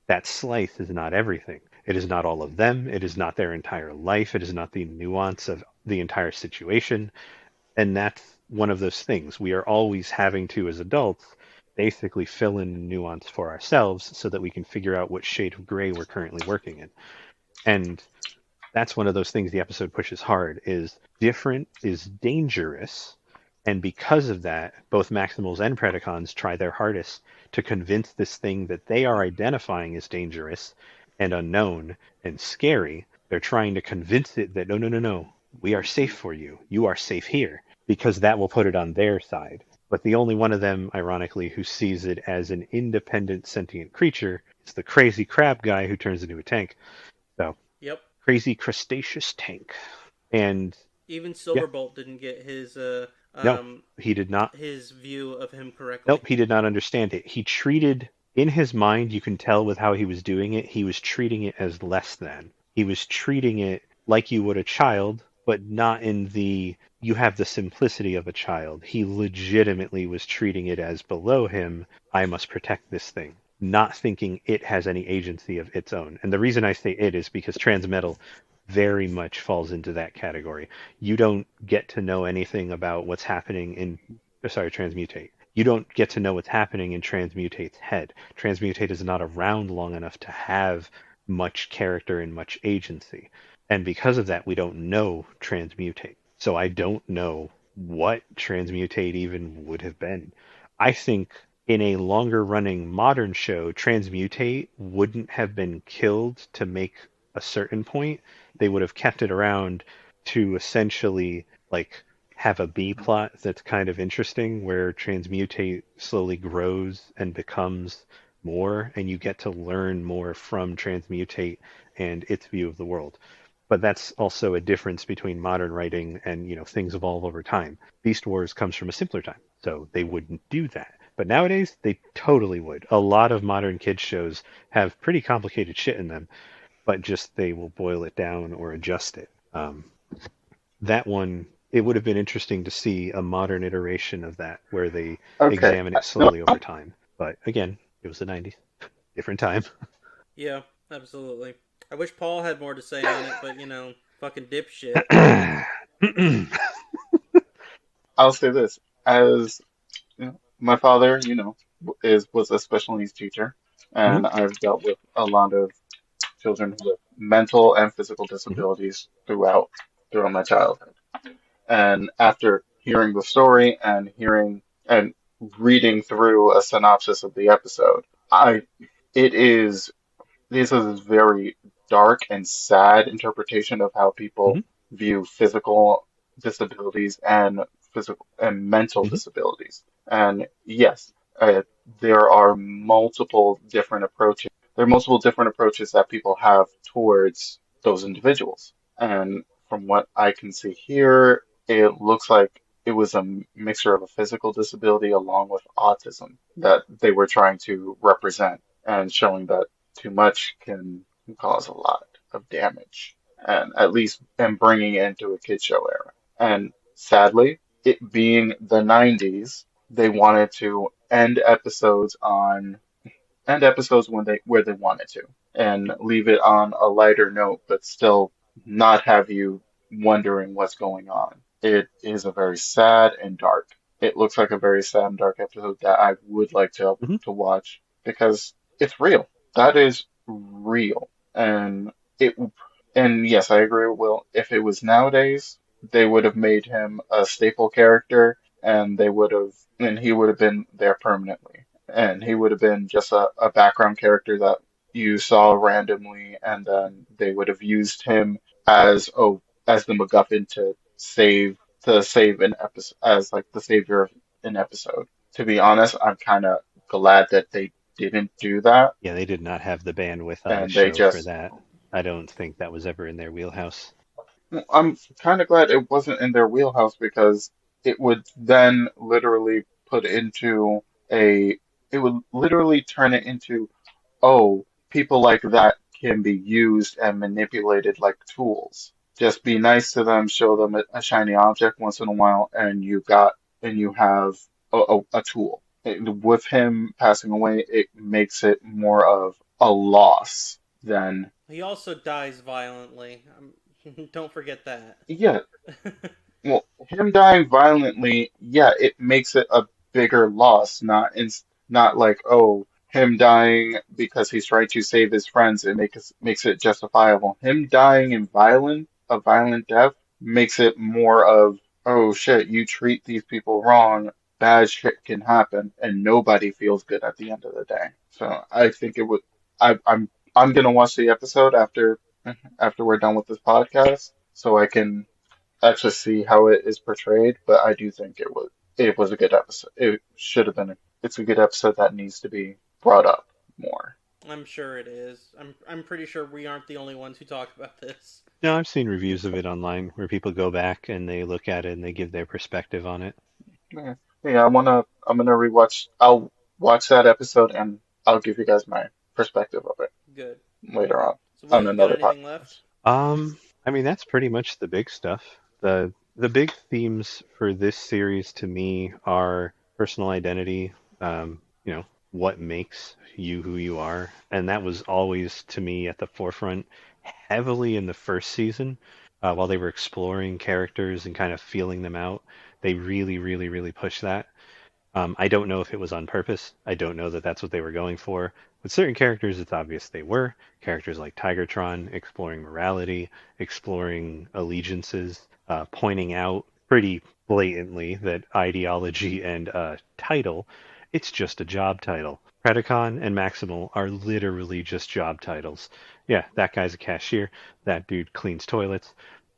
That slice is not everything. It is not all of them. It is not their entire life. It is not the nuance of the entire situation. And that's one of those things. We are always having to, as adults, basically fill in nuance for ourselves so that we can figure out what shade of gray we're currently working in. And that's one of those things the episode pushes hard is different is dangerous. And because of that, both Maximals and Predacons try their hardest to convince this thing that they are identifying as dangerous and unknown and scary. They're trying to convince it that no, no, no, no, we are safe for you. You are safe here because that will put it on their side. But the only one of them, ironically, who sees it as an independent sentient creature is the crazy crab guy who turns into a tank. So Yep. crazy crustaceous tank. And Even yeah, Silverbolt didn't get no, he did not. his view of him correctly. Nope, he did not understand it. He treated, in his mind, you can tell with how he was doing it, he was treating it as less than. He was treating it like you would a child, but not in the, you have the simplicity of a child. He legitimately was treating it as below him, I must protect this thing, not thinking it has any agency of its own. And the reason I say it is because Transmetal very much falls into that category. You don't get to know anything about what's happening in, sorry, Transmutate. You don't get to know what's happening in Transmutate's head. Transmutate is not around long enough to have much character and much agency. And because of that, we don't know Transmutate. So I don't know what Transmutate even would have been. I think in a longer running modern show, Transmutate wouldn't have been killed to make a certain point. They would have kept it around to essentially like have a B plot that's kind of interesting where Transmutate slowly grows and becomes more, and you get to learn more from Transmutate and its view of the world. But that's also a difference between modern writing and, things evolve over time. Beast Wars comes from a simpler time, so they wouldn't do that. But nowadays, they totally would. A lot of modern kids shows have pretty complicated shit in them, but just they will boil it down or adjust it. That one, it would have been interesting to see a modern iteration of that where they Okay. examine it No, slowly over time. But again, it was the 90s, different time. Yeah, absolutely. I wish Paul had more to say on it, but fucking dipshit. I'll say this. As my father, is was a special needs teacher, Mhm, and I've dealt with a lot of children with mental and physical mhm, disabilities throughout my childhood. And after hearing the story and hearing and reading through a synopsis of the episode, I it is this is a very dark and sad interpretation of how people mhm, view disabilities and physical and mental mhm, disabilities. And yes, there are multiple different approaches. There are multiple different approaches that people have towards those individuals. And from what I can see here, it looks like it was a mixture of a physical disability along with autism that they were trying to represent and showing that too much can cause a lot of damage, and at least and bringing it into a kid show era. And sadly, it being the 90s, they wanted to end episodes when they where they wanted to and leave it on a lighter note, but still not have you wondering what's going on. It is a very sad and dark. It looks like a very sad and dark episode that I would like mhm. to watch because it's real. That is real. It and yes, I agree with Will. If it was nowadays, they would have made him a staple character and he would have been there permanently. And he would have been just a background character that you saw randomly, and then they would have used him as the MacGuffin to save an episode as like the savior of an episode. To be honest, I'm kind of glad that they didn't do that, Yeah, they did not have the bandwidth on the and they show for just that. I don't think that was ever in their wheelhouse. I'm kind of glad it wasn't in their wheelhouse because it would then literally put into a, it would literally turn it into, oh, people like that can be used and manipulated like tools. Just be nice to them, show them a shiny object once in a while, and you have a tool. With him passing away, it makes it more of a loss than, He also dies violently. Don't forget that. yeah. Well, him dying violently, yeah, it makes it a bigger loss, not like, oh, him dying because he's trying to save his friends, it makes it justifiable. Him dying in a violent death makes it more of, oh shit, you treat these people wrong, bad shit can happen, and nobody feels good at the end of the day. So I think it would I'm gonna watch the episode after we're done with this podcast so I can actually see how it is portrayed, but I do think it was a good episode. It should have been it's a good episode that needs to be brought up more. I'm sure it is. I'm pretty sure we aren't the only ones who talk about this. No, I've seen reviews of it online where people go back and they look at it and they give their perspective on it. Yeah, yeah, I'm gonna rewatch. I'll watch that episode and I'll give you guys my perspective of it Good. later So on what you got another anything left? podcast. I mean, that's pretty much the big stuff. The big themes for this series to me are personal identity, you know, what makes you who you are, and that was always to me at the forefront heavily in the first season, while they were exploring characters and kind of feeling them out. They really, really, really pushed that. I don't know if it was on purpose. I don't know that that's what they were going for. With certain characters, it's obvious they were. Characters like Tigertron exploring morality, exploring allegiances, pointing out pretty blatantly that ideology and title, it's just a job title. Predacon and Maximal are literally just job titles. Yeah, that guy's a cashier. That dude cleans toilets.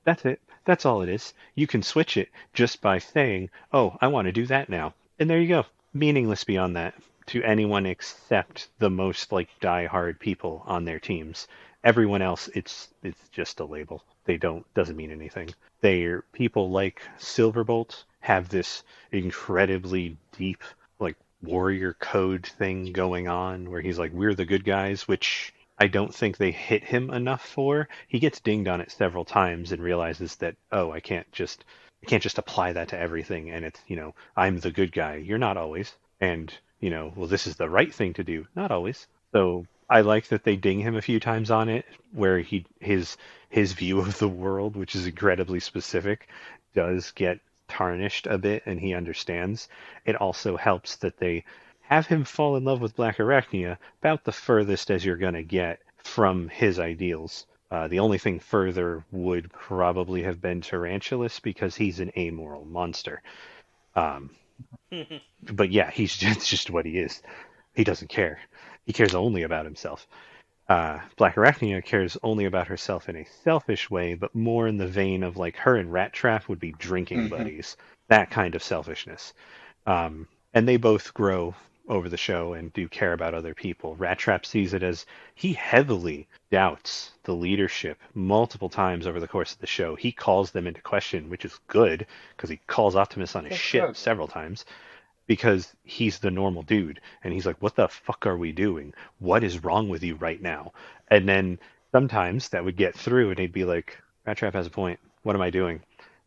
That's it. That's all it is. You can switch it just by saying, oh, I want to do that now. And there you go. Meaningless beyond that to anyone except the most like die-hard people on their teams. Everyone else, it's just a label. They don't doesn't mean anything. They're people like Silverbolt have this incredibly deep like warrior code thing going on where he's like, we're the good guys, which I don't think they hit him enough for. He gets dinged on it several times and realizes that, oh, I can't just apply that to everything and it's, I'm the good guy. You're not always. And, well, this is the right thing to do. Not always. So I like that they ding him a few times on it, where his view of the world, which is incredibly specific, does get tarnished a bit and he understands. It also helps that they have him fall in love with Black Arachnia about the furthest as you're gonna get from his ideals. The only thing further would probably have been Tarantulas because he's an amoral monster. Um, but yeah, he's just what he is. He doesn't care. He cares only about himself. Black Arachnia cares only about herself in a selfish way, but more in the vein of like her and Rat Trap would be drinking Hmm. buddies. That kind of selfishness. And they both grow over the show and do care about other people. Rat Trap sees it as he heavily doubts the leadership multiple times over the course of the show. He calls them into question, which is good because he calls Optimus on his That's shit good. several times because he's the normal dude and he's like, what the fuck are we doing? What is wrong with you right now? And then sometimes that would get through and he'd be like, Rat Trap has a point. What am I doing?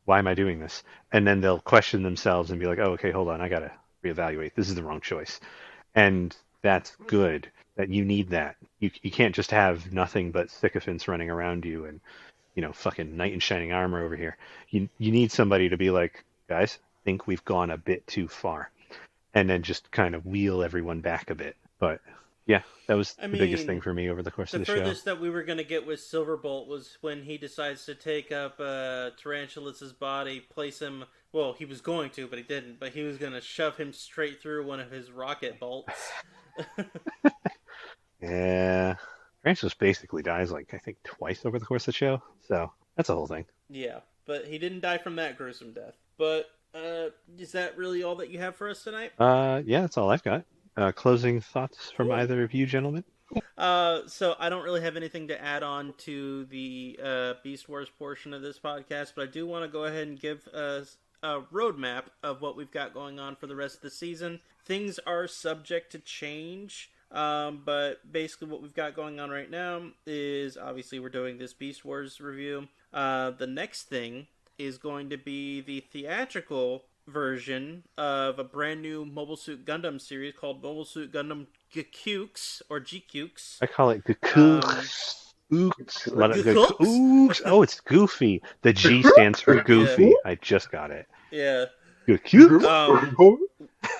Why am I doing this? And then they'll question themselves and be like, oh, okay, hold on, I gotta reevaluate. This is the wrong choice. And that's good. That you need that. You can't just have nothing but sycophants running around you and fucking knight in shining armor over here. You need somebody to be like, guys, I think we've gone a bit too far, and then just kind of wheel everyone back a bit. But yeah, that was I the biggest thing mean, for me over the course the of the show. furthest that we were going to get with Silverbolt was when he decides to take up Tarantulas' body, place him. Well, he was going to, but he didn't. But he was going to shove him straight through one of his rocket bolts. Yeah, Francis basically dies like I think twice over the course of the show, so that's a whole thing. Yeah, but he didn't die from that gruesome death. But is that really all that you have for us tonight? Yeah, that's all I've got. Closing thoughts from Cool. either of you gentlemen? So I don't really have anything to add on to the Beast Wars portion of this podcast, but I do want to go ahead and give a roadmap of what we've got going on for the rest of the season. Things are subject to change, but basically what we've got going on right now is obviously we're doing this Beast Wars review. The next thing is going to be the theatrical version of a brand new Mobile Suit Gundam series called Mobile Suit Gundam GQs or GQs. I call it Um, Gakooks. Ooks. A lot of good. GQs? Ooks. Oh, it's Goofy. The G stands for Yeah, Goofy. I just got it. yeah. Gakooks. Um,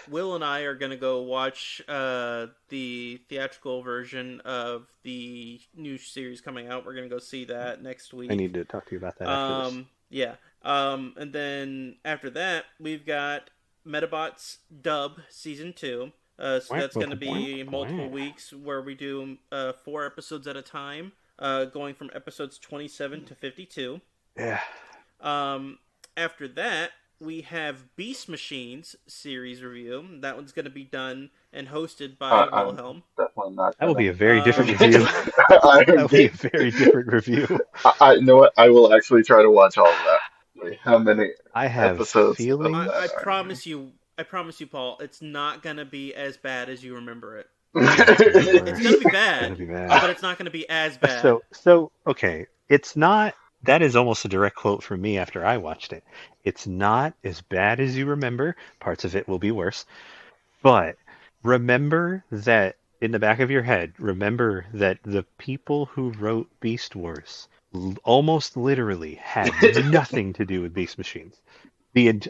Will and I are gonna go watch the theatrical version of the new series coming out. We're gonna go see that next I week. need to talk to you about that after this. Yeah. And then after that, we've got Metabots Dub Season 2. So that's going to be multiple weeks where we do 4 episodes at a time, going from episodes 27 to 52. Yeah. After that, we have Beast Machines series review. That one's going to be done and hosted by I'm Wilhelm. definitely not That will gonna. be a very different Um, review. I That am will be a being, very different review. you know what? I will actually try to watch all of that. Wait, how many I have episodes of feelings. I that are promise you, Paul, it's not going to be as bad as you remember it. Oh, it's gonna be there? It's worse. going to be It's gonna bad, be but bad. it's not going to be as bad. Okay. It's not. That is almost a direct quote from me after I watched it. It's not as bad as you remember. Parts of it will be worse. But remember that in the back of your head, remember that the people who wrote Beast Wars almost literally had nothing to do with Beast Machines.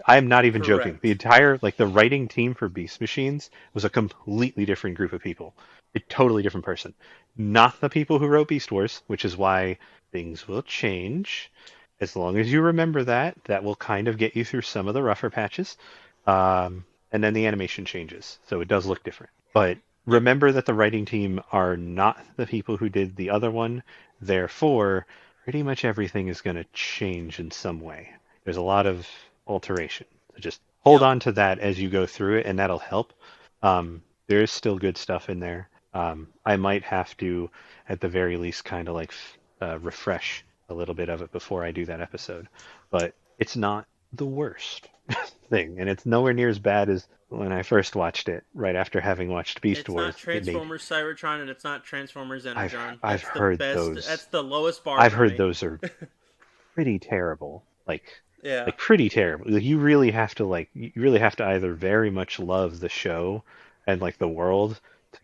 I'm not even joking. The Correct. entire like the writing team for Beast Machines was a completely different group of people. A totally different person. Not the people who wrote Beast Wars, which is why things will change. As long as you remember that, that will kind of get you through some of the rougher patches. And then the animation changes, so it does look different. But Yep. remember that the writing team are not the people who did the other one. Therefore, pretty much everything is going to change in some way. There's a lot of alteration. So just hold Yep. on to that as you go through it, and that'll help. There is still good stuff in there. I might have to, at the very least, kind of like refresh a little bit of it before I do that episode. But it's not the worst thing, and it's nowhere near as bad as when I first watched it, right after having watched Beast It's not Wars. It made Transformers Cybertron and it's not Transformers I've Energon. I've That's the heard best. those. That's the lowest bar I've for heard me. those are pretty terrible. Yeah. Like pretty terrible. Like, you really have to either very much love the show and like the world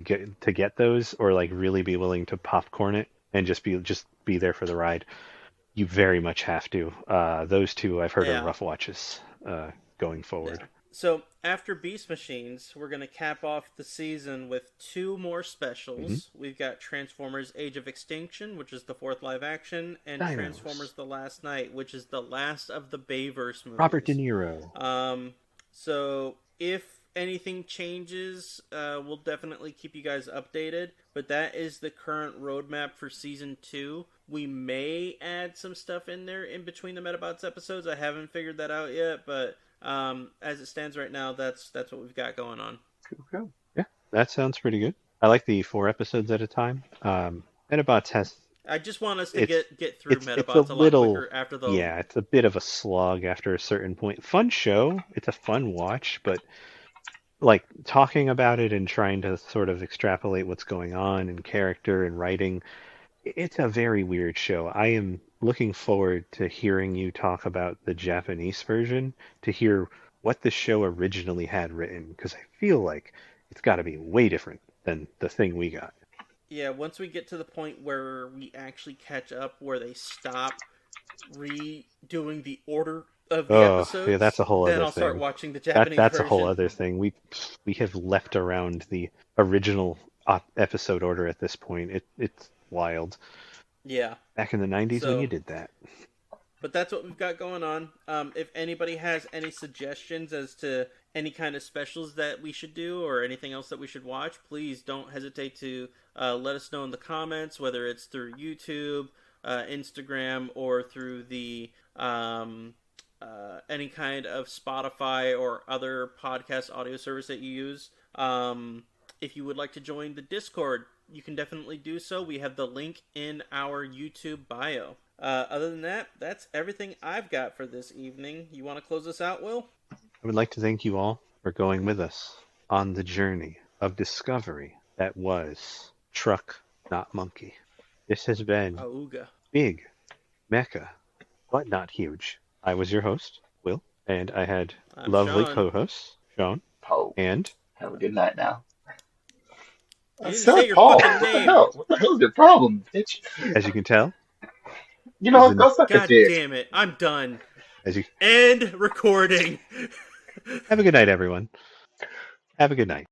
to get those, or like really be willing to popcorn it and just be there for the ride. You very much have to. Those two I've heard are Yeah. rough watches going forward. Yeah. So after Beast Machines, we're gonna cap off the season with 2 more Hmm. specials. We've got Transformers: Age of Extinction, which is the 4th live action, and Dinos. Transformers: The Last Night, which is the last of the Bayverse Robert De movies. Niro. So if anything changes, we'll definitely keep you guys updated. But that is the current roadmap for season 2. We may add some stuff in there in between the Metabots episodes. I haven't figured that out yet, but as it stands right now, that's what we've got going on. Okay. Yeah, that sounds pretty good. I like the 4 episodes at a time. Metabots has I just want us to it's get through it's a Metabots a lot little quicker after the. yeah, it's a bit of a slog after a certain point. Fun show. It's a fun watch, but like talking about it and trying to sort of extrapolate what's going on in character and writing, it's a very weird show. I am looking forward to hearing you talk about the Japanese version to hear what the show originally had written, because I feel like it's got to be way different than the thing we got. Yeah, once we get to the point where we actually catch up, where they stop redoing the order of the Oh, yeah, episodes, that's a whole then other I'll start thing. watching the Japanese That's a whole version. other thing. We have leapt around the original episode order at this point. It's wild. Yeah. Back in the 90s when you So, did that. but that's what we've got going on. If anybody has any suggestions as to any kind of specials that we should do or anything else that we should watch, please don't hesitate to let us know in the comments, whether it's through YouTube, Instagram, or through the any kind of Spotify or other podcast audio service that you use. If you would like to join the Discord, you can definitely do so. We have the link in our YouTube bio. Other than that, that's everything I've got for this evening. You want to close us out, Will? I would like to thank you all for going with us on the journey of discovery that was Truck, Not Monkey. This has been Auga. Big Mecha, but not huge. I was your host, Will, and I had I'm lovely Sean. co-hosts, Sean, Poe. and Have a good night now. You I didn't say said your Paul. fucking What the name. hell? What the hell's your problem, bitch? as you can tell, You know as what? in, Go suck a God dick. damn it. I'm done. as you End recording. have a good night, everyone. Have a good night.